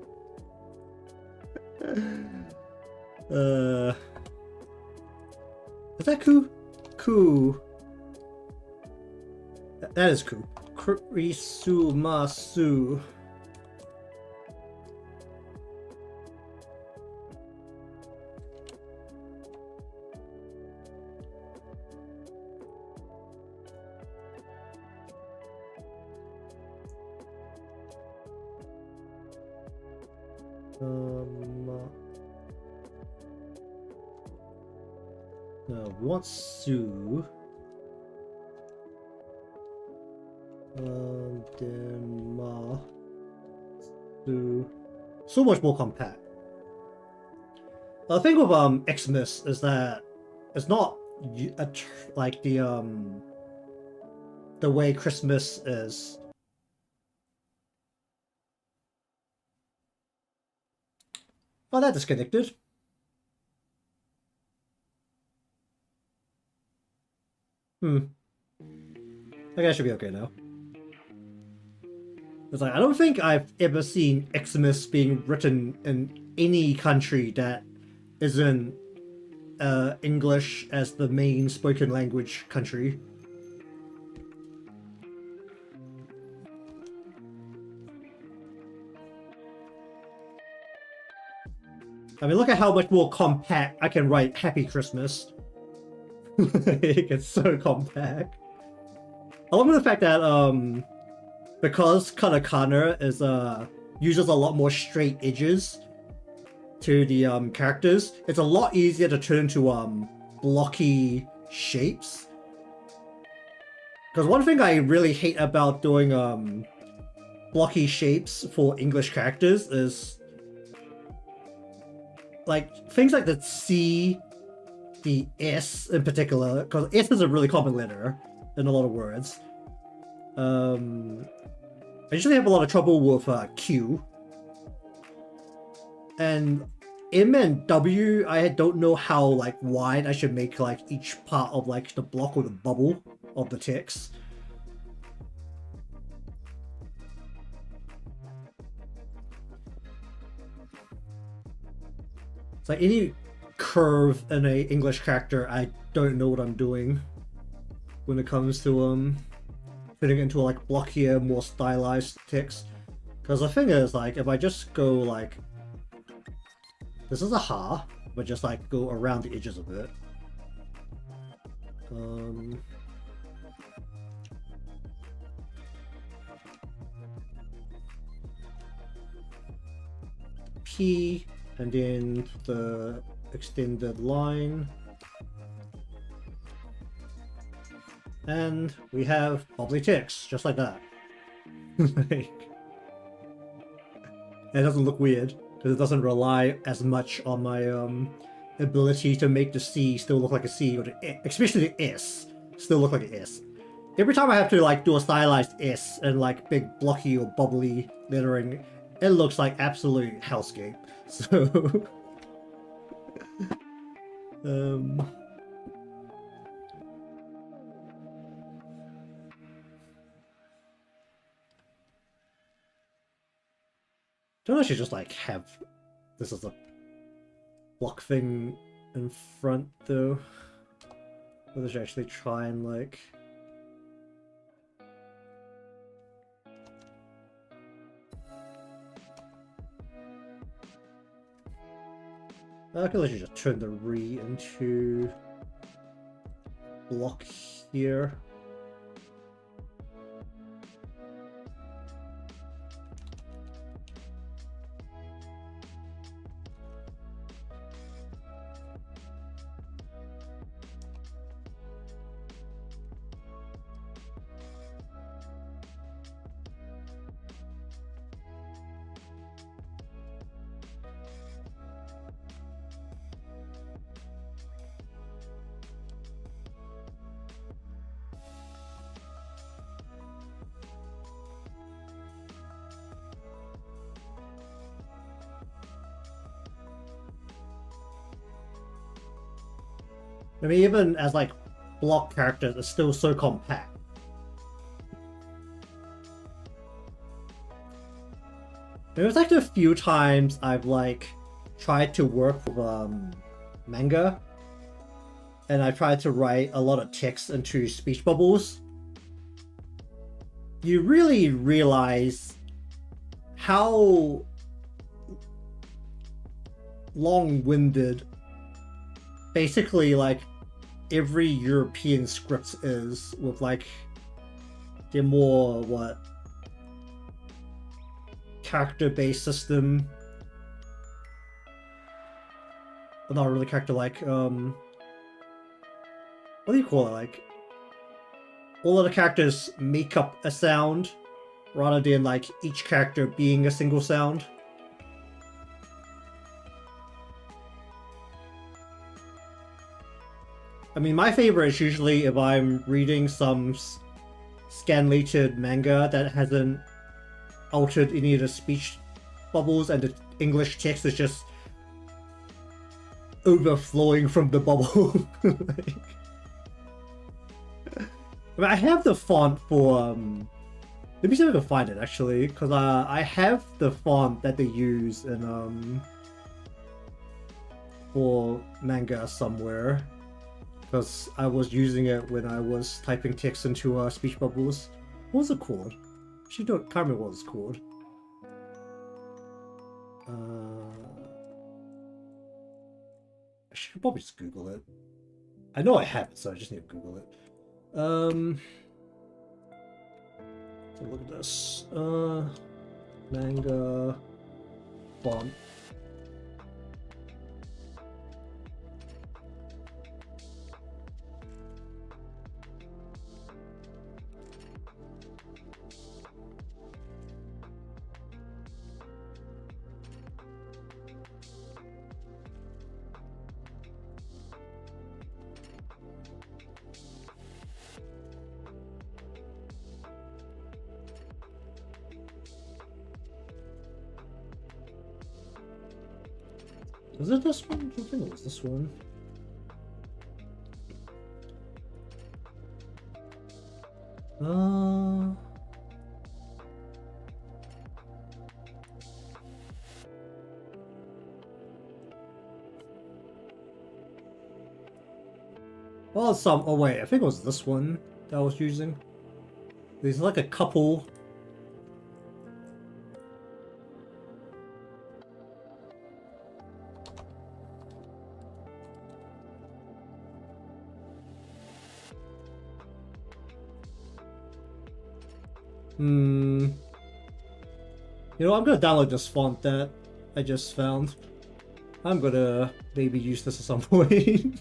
Speaker 1: Is that Ku? Ku... That is Ku. Kurisumasu. No, we want Su. Then Ma. Su. So much more compact. The thing with Xmas is that it's not like the way Christmas is. Oh, that disconnected. Okay, I should be okay now. It's like, I don't think I've ever seen Xmas being written in any country that isn't English as the main spoken language country. I mean, look at how much more compact I can write Happy Christmas. It gets so compact. Along with the fact that, because katakana is, uses a lot more straight edges to the, characters, it's a lot easier to turn into, blocky shapes. Because one thing I really hate about doing, blocky shapes for English characters is like things like the C, the S in particular, because S is a really common letter in a lot of words. I usually have a lot of trouble with Q. And M and W, I don't know how like wide I should make like each part of like the block or the bubble of the text. It's like any curve in a English character, I don't know what I'm doing when it comes to fitting into like blockier, more stylized text. Because the thing is, like, if I just go like, this is a ha, but just like go around the edges of it. P, and then the extended line. And we have bubbly text, just like that. Like, it doesn't look weird, because it doesn't rely as much on my ability to make the C still look like a C, or especially the S still look like an S. Every time I have to like do a stylized S and like big blocky or bubbly lettering, it looks like absolute hellscape. So don't I should just like have this as a block thing in front though. Or should I actually try and like I could actually just turn the re into block here. I mean, even as like block characters, it's still so compact. There's like a few times I've like tried to work with manga, and I tried to write a lot of text into speech bubbles. You really realize how long-winded basically like every European script is, with like the more character-based system. Not really character, like what do you call it, like all of the characters make up a sound rather than like each character being a single sound. I mean, my favorite is usually if I'm reading some scanlated manga that hasn't altered any of the speech bubbles and the English text is just overflowing from the bubble. Like, I mean, I have the font for let me see if I can find it actually, because I have the font that they use in for manga somewhere, because I was using it when I was typing text into speech bubbles. What was it called? Can't remember what it's called. I should probably just Google it. I know I have it, so I just need to Google it. So look at this. Manga font. Was it this one? I think it was this one. Well, oh wait, I think it was this one that I was using. There's like a couple. You know, I'm gonna download this font that I just found. I'm gonna maybe use this at some point.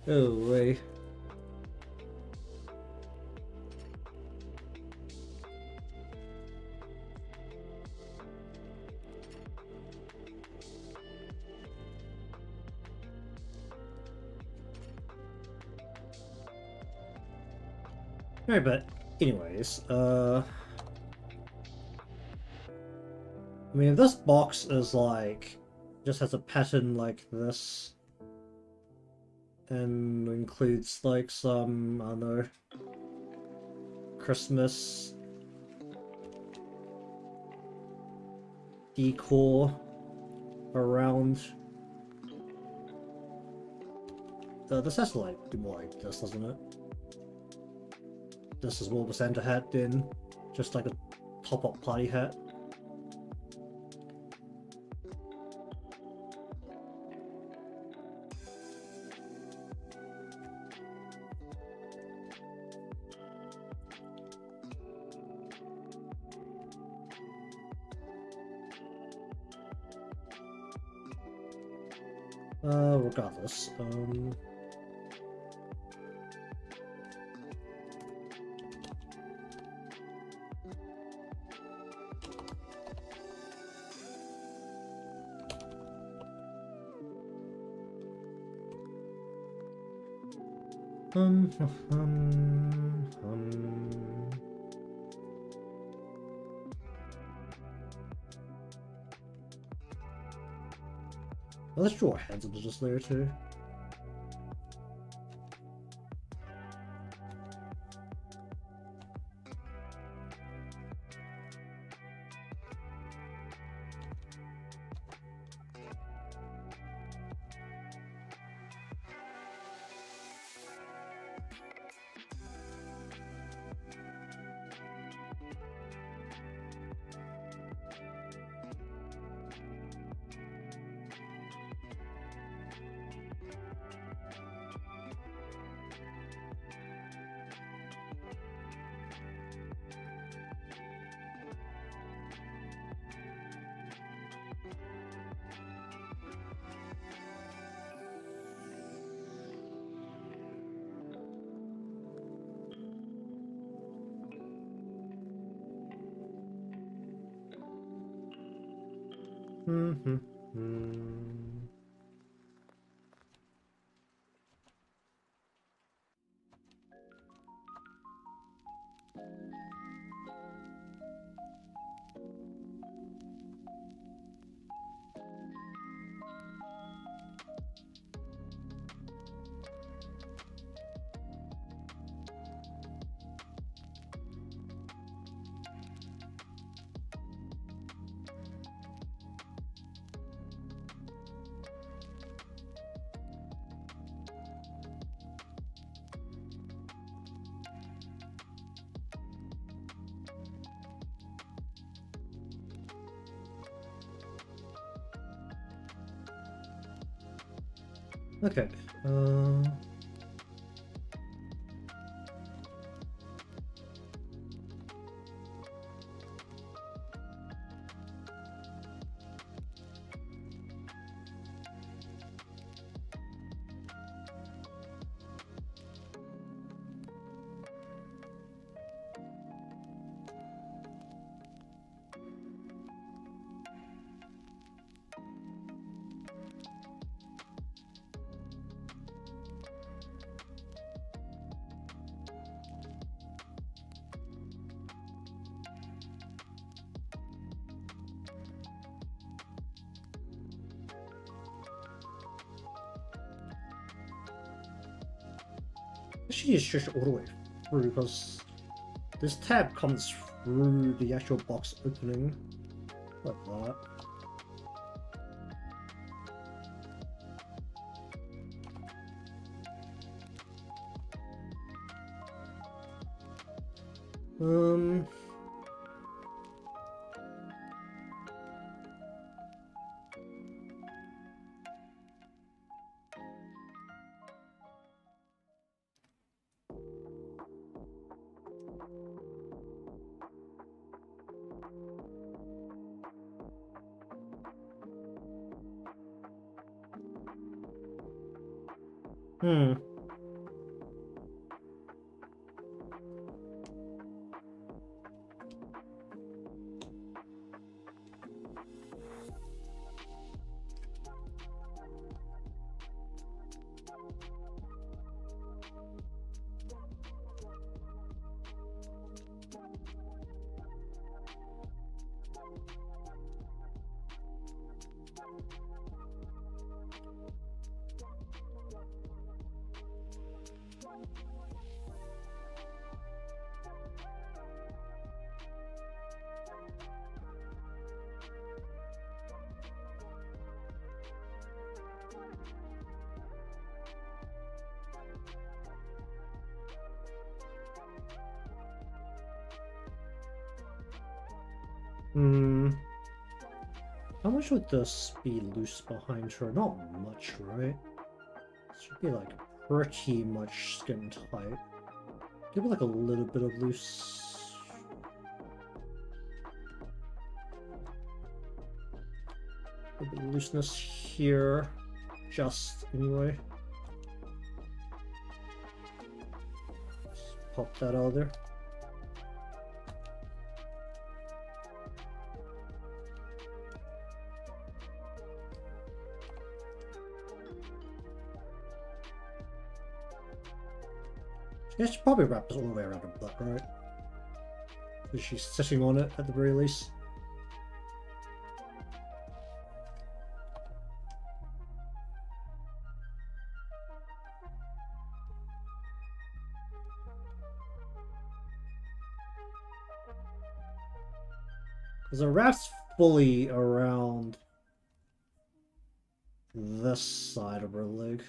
Speaker 1: Oh, wait. Alright, but anyways, I mean, if this box is like, just has a pattern like this, and includes like some, I don't know, Christmas decor around. This has to like be more like this, doesn't it? This is more of a Santa hat than just like a top-up party hat. Regardless, Let's draw hands into this layer too. Okay. Actually, it's just all the way through because this tab comes through the actual box opening like that. Hmm. Hmm. How much would this be loose behind her? Not much, right? Should be like pretty much skin tight. Maybe like a little bit of loose. A bit of looseness here. Just anyway. Just pop that out there. Yeah, she probably wrap this all the way around her butt, right? So she's sitting on it at the very least. Because the wrap's fully around this side of her leg.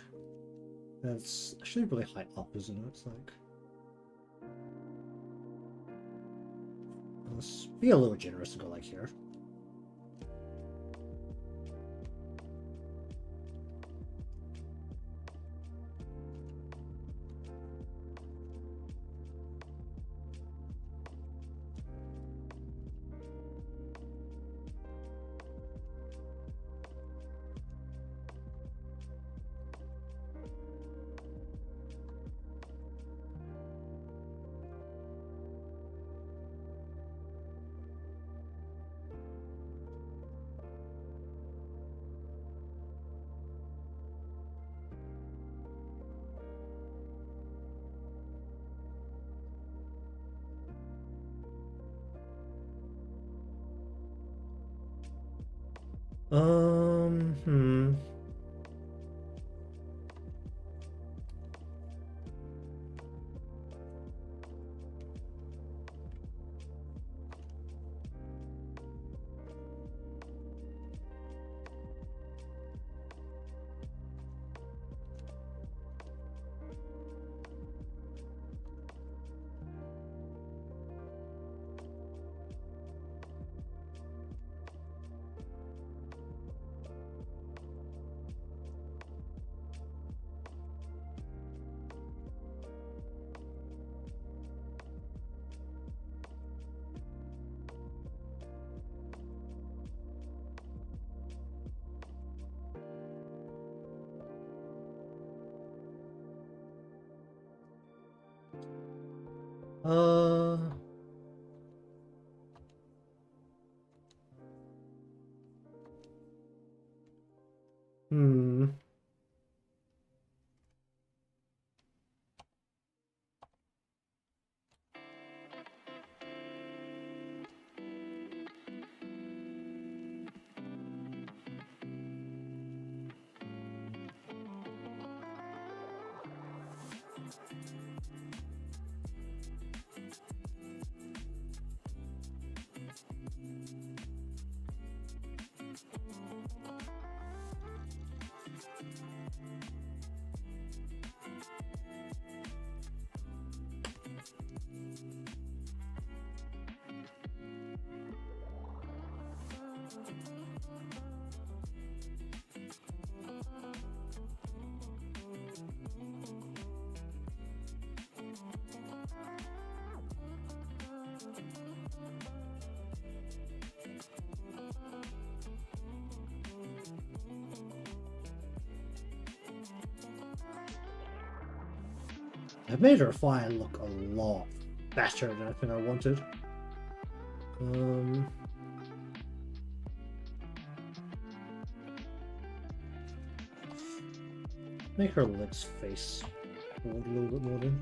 Speaker 1: That's actually really high up, isn't it? It's like... Let's be a little generous and go like here. Hmm. Uh... Hmm. I made her fine look a lot better than I think I wanted. Make her legs face forward a little bit more then.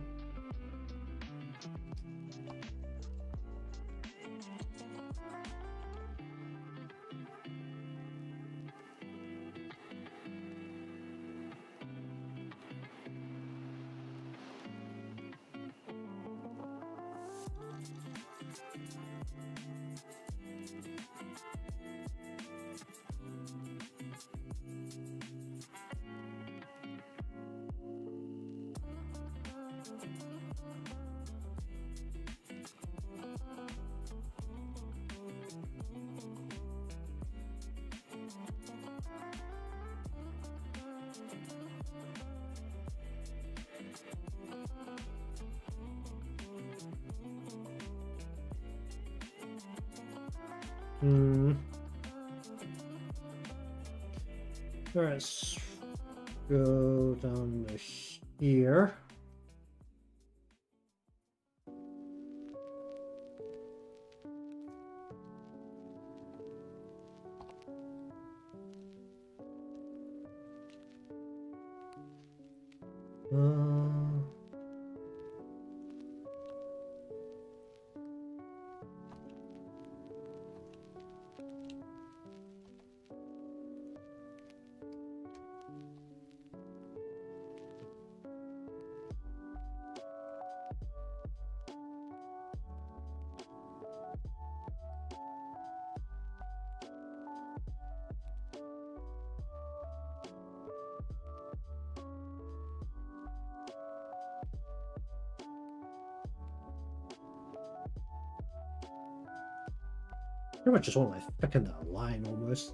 Speaker 1: Alright, let's go down to here. Pretty much just want my picking that line almost.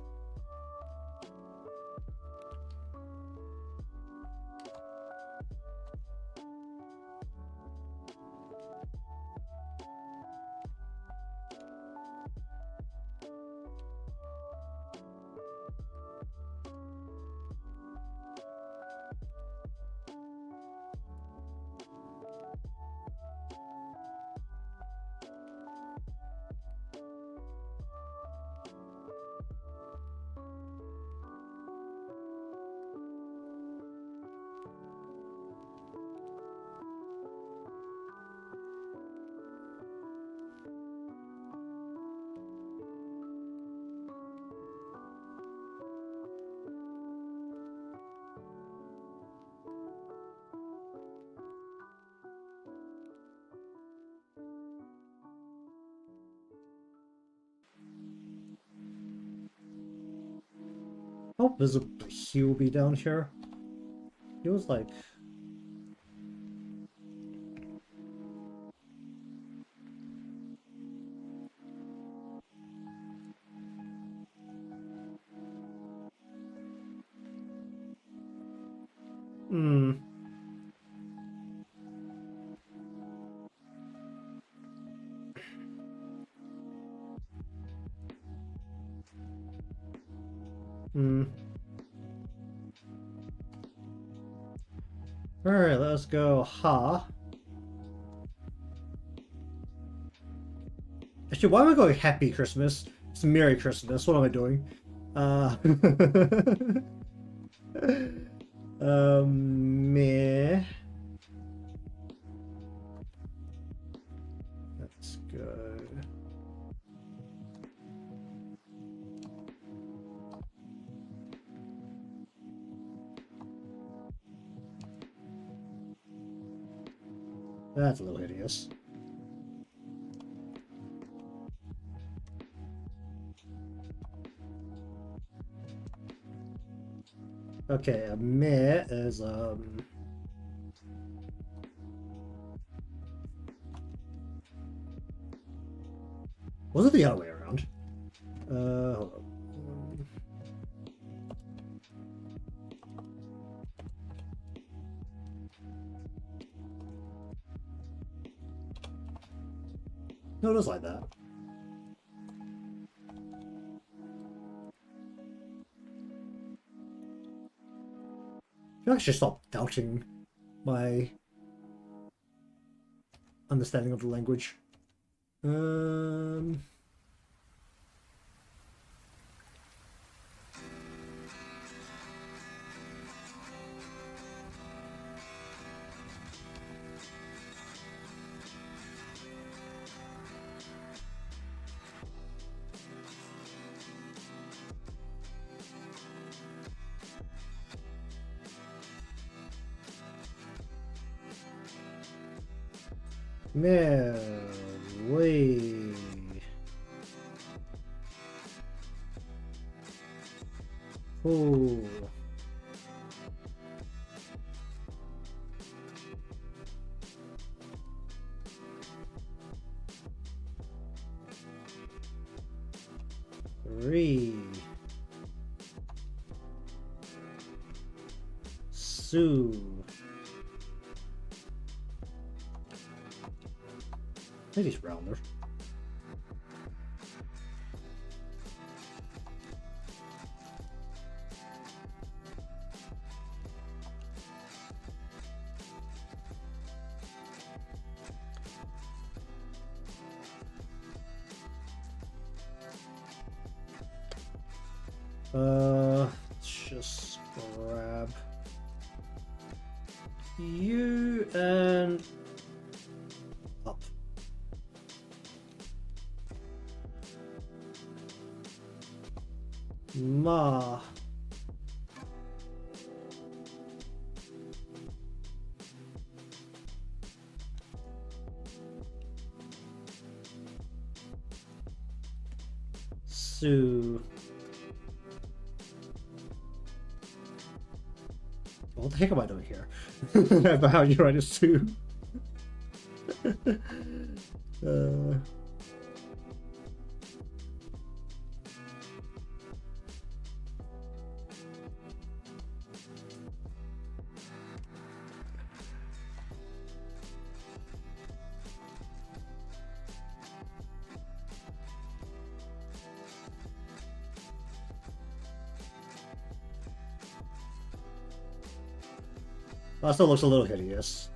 Speaker 1: How visible he will be down here? He was like... Alright, let's go. Ha. Actually, why am I going Happy Christmas? It's Merry Christmas. What am I doing? Meh. Let's go. That's a little hideous. Okay, a meh is was it the other way around? Hold on. No, it was like that. I should stop doubting my understanding of the language. Merely. Oh. Three. Sue. Maybe it's rounder. Just grab you and up. Ma. Sue. What the heck am I doing here? About how you write a Sue. That still looks a little hideous.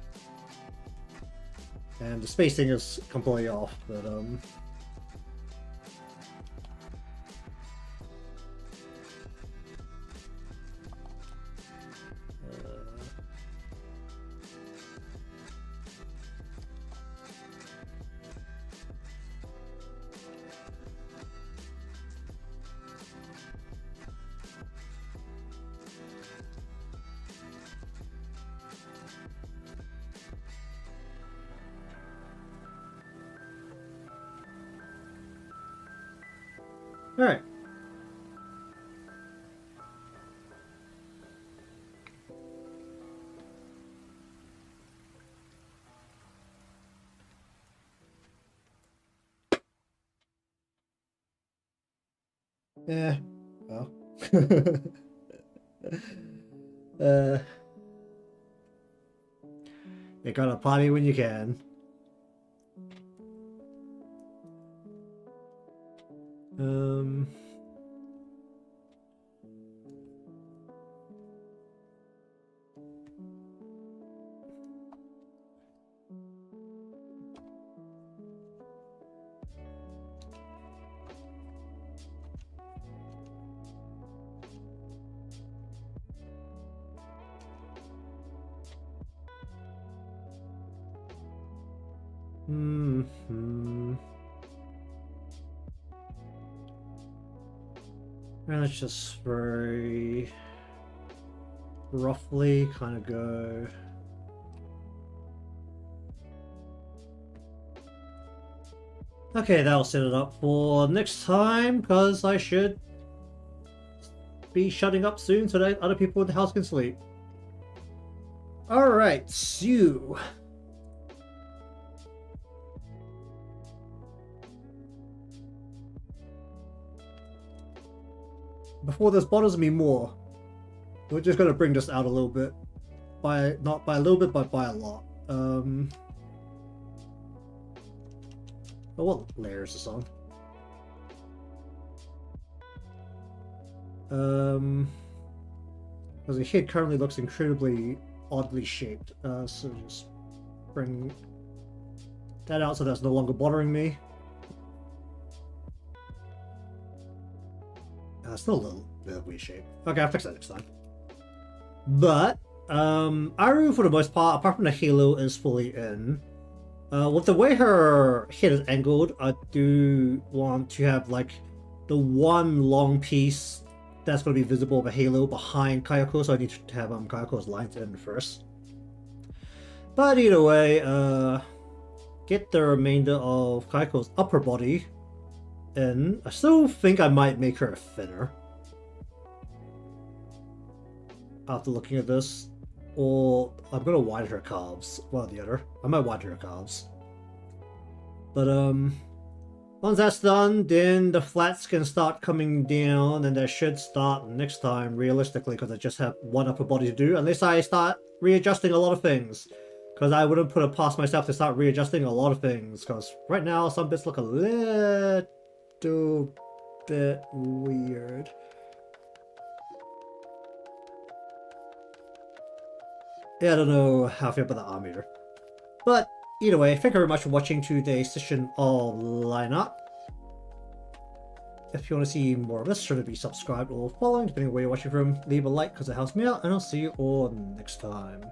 Speaker 1: And the spacing is completely off, but all right. Yeah. Well. You gotta party when you can. And let's just very roughly kind of go. Okay, that'll set it up for next time, because I should be shutting up soon so that other people in the house can sleep. Alright, Sue. Before this bothers me more, we're just gonna bring this out a little bit. Not by a little bit, but by a lot. What layer is this on? Because the head currently looks incredibly oddly shaped, so just bring that out so that's no longer bothering me. Still a little bit of weird shape. Okay, I'll fix that next time. But, Aru, for the most part, apart from the halo, is fully in. With the way her head is angled, I do want to have, like, the one long piece that's going to be visible of a halo behind Kayoko, so I need to have Kayoko's lines in first. But either way, get the remainder of Kayoko's upper body in. I still think I might make her thinner after looking at this, or I'm gonna widen her calves, one or the other. I might widen her calves. But once that's done, then the flats can start coming down, and that should start next time realistically, because I just have one upper body to do, unless I start readjusting a lot of things. Because I wouldn't put it past myself to start readjusting a lot of things, because right now some bits look a little bit weird. Yeah, I don't know how I feel about the arm either. But either way, thank you very much for watching today's session of FanArt. If you want to see more of this, sure to be subscribed or following, depending on where you're watching from. Leave a like because it helps me out, and I'll see you all next time.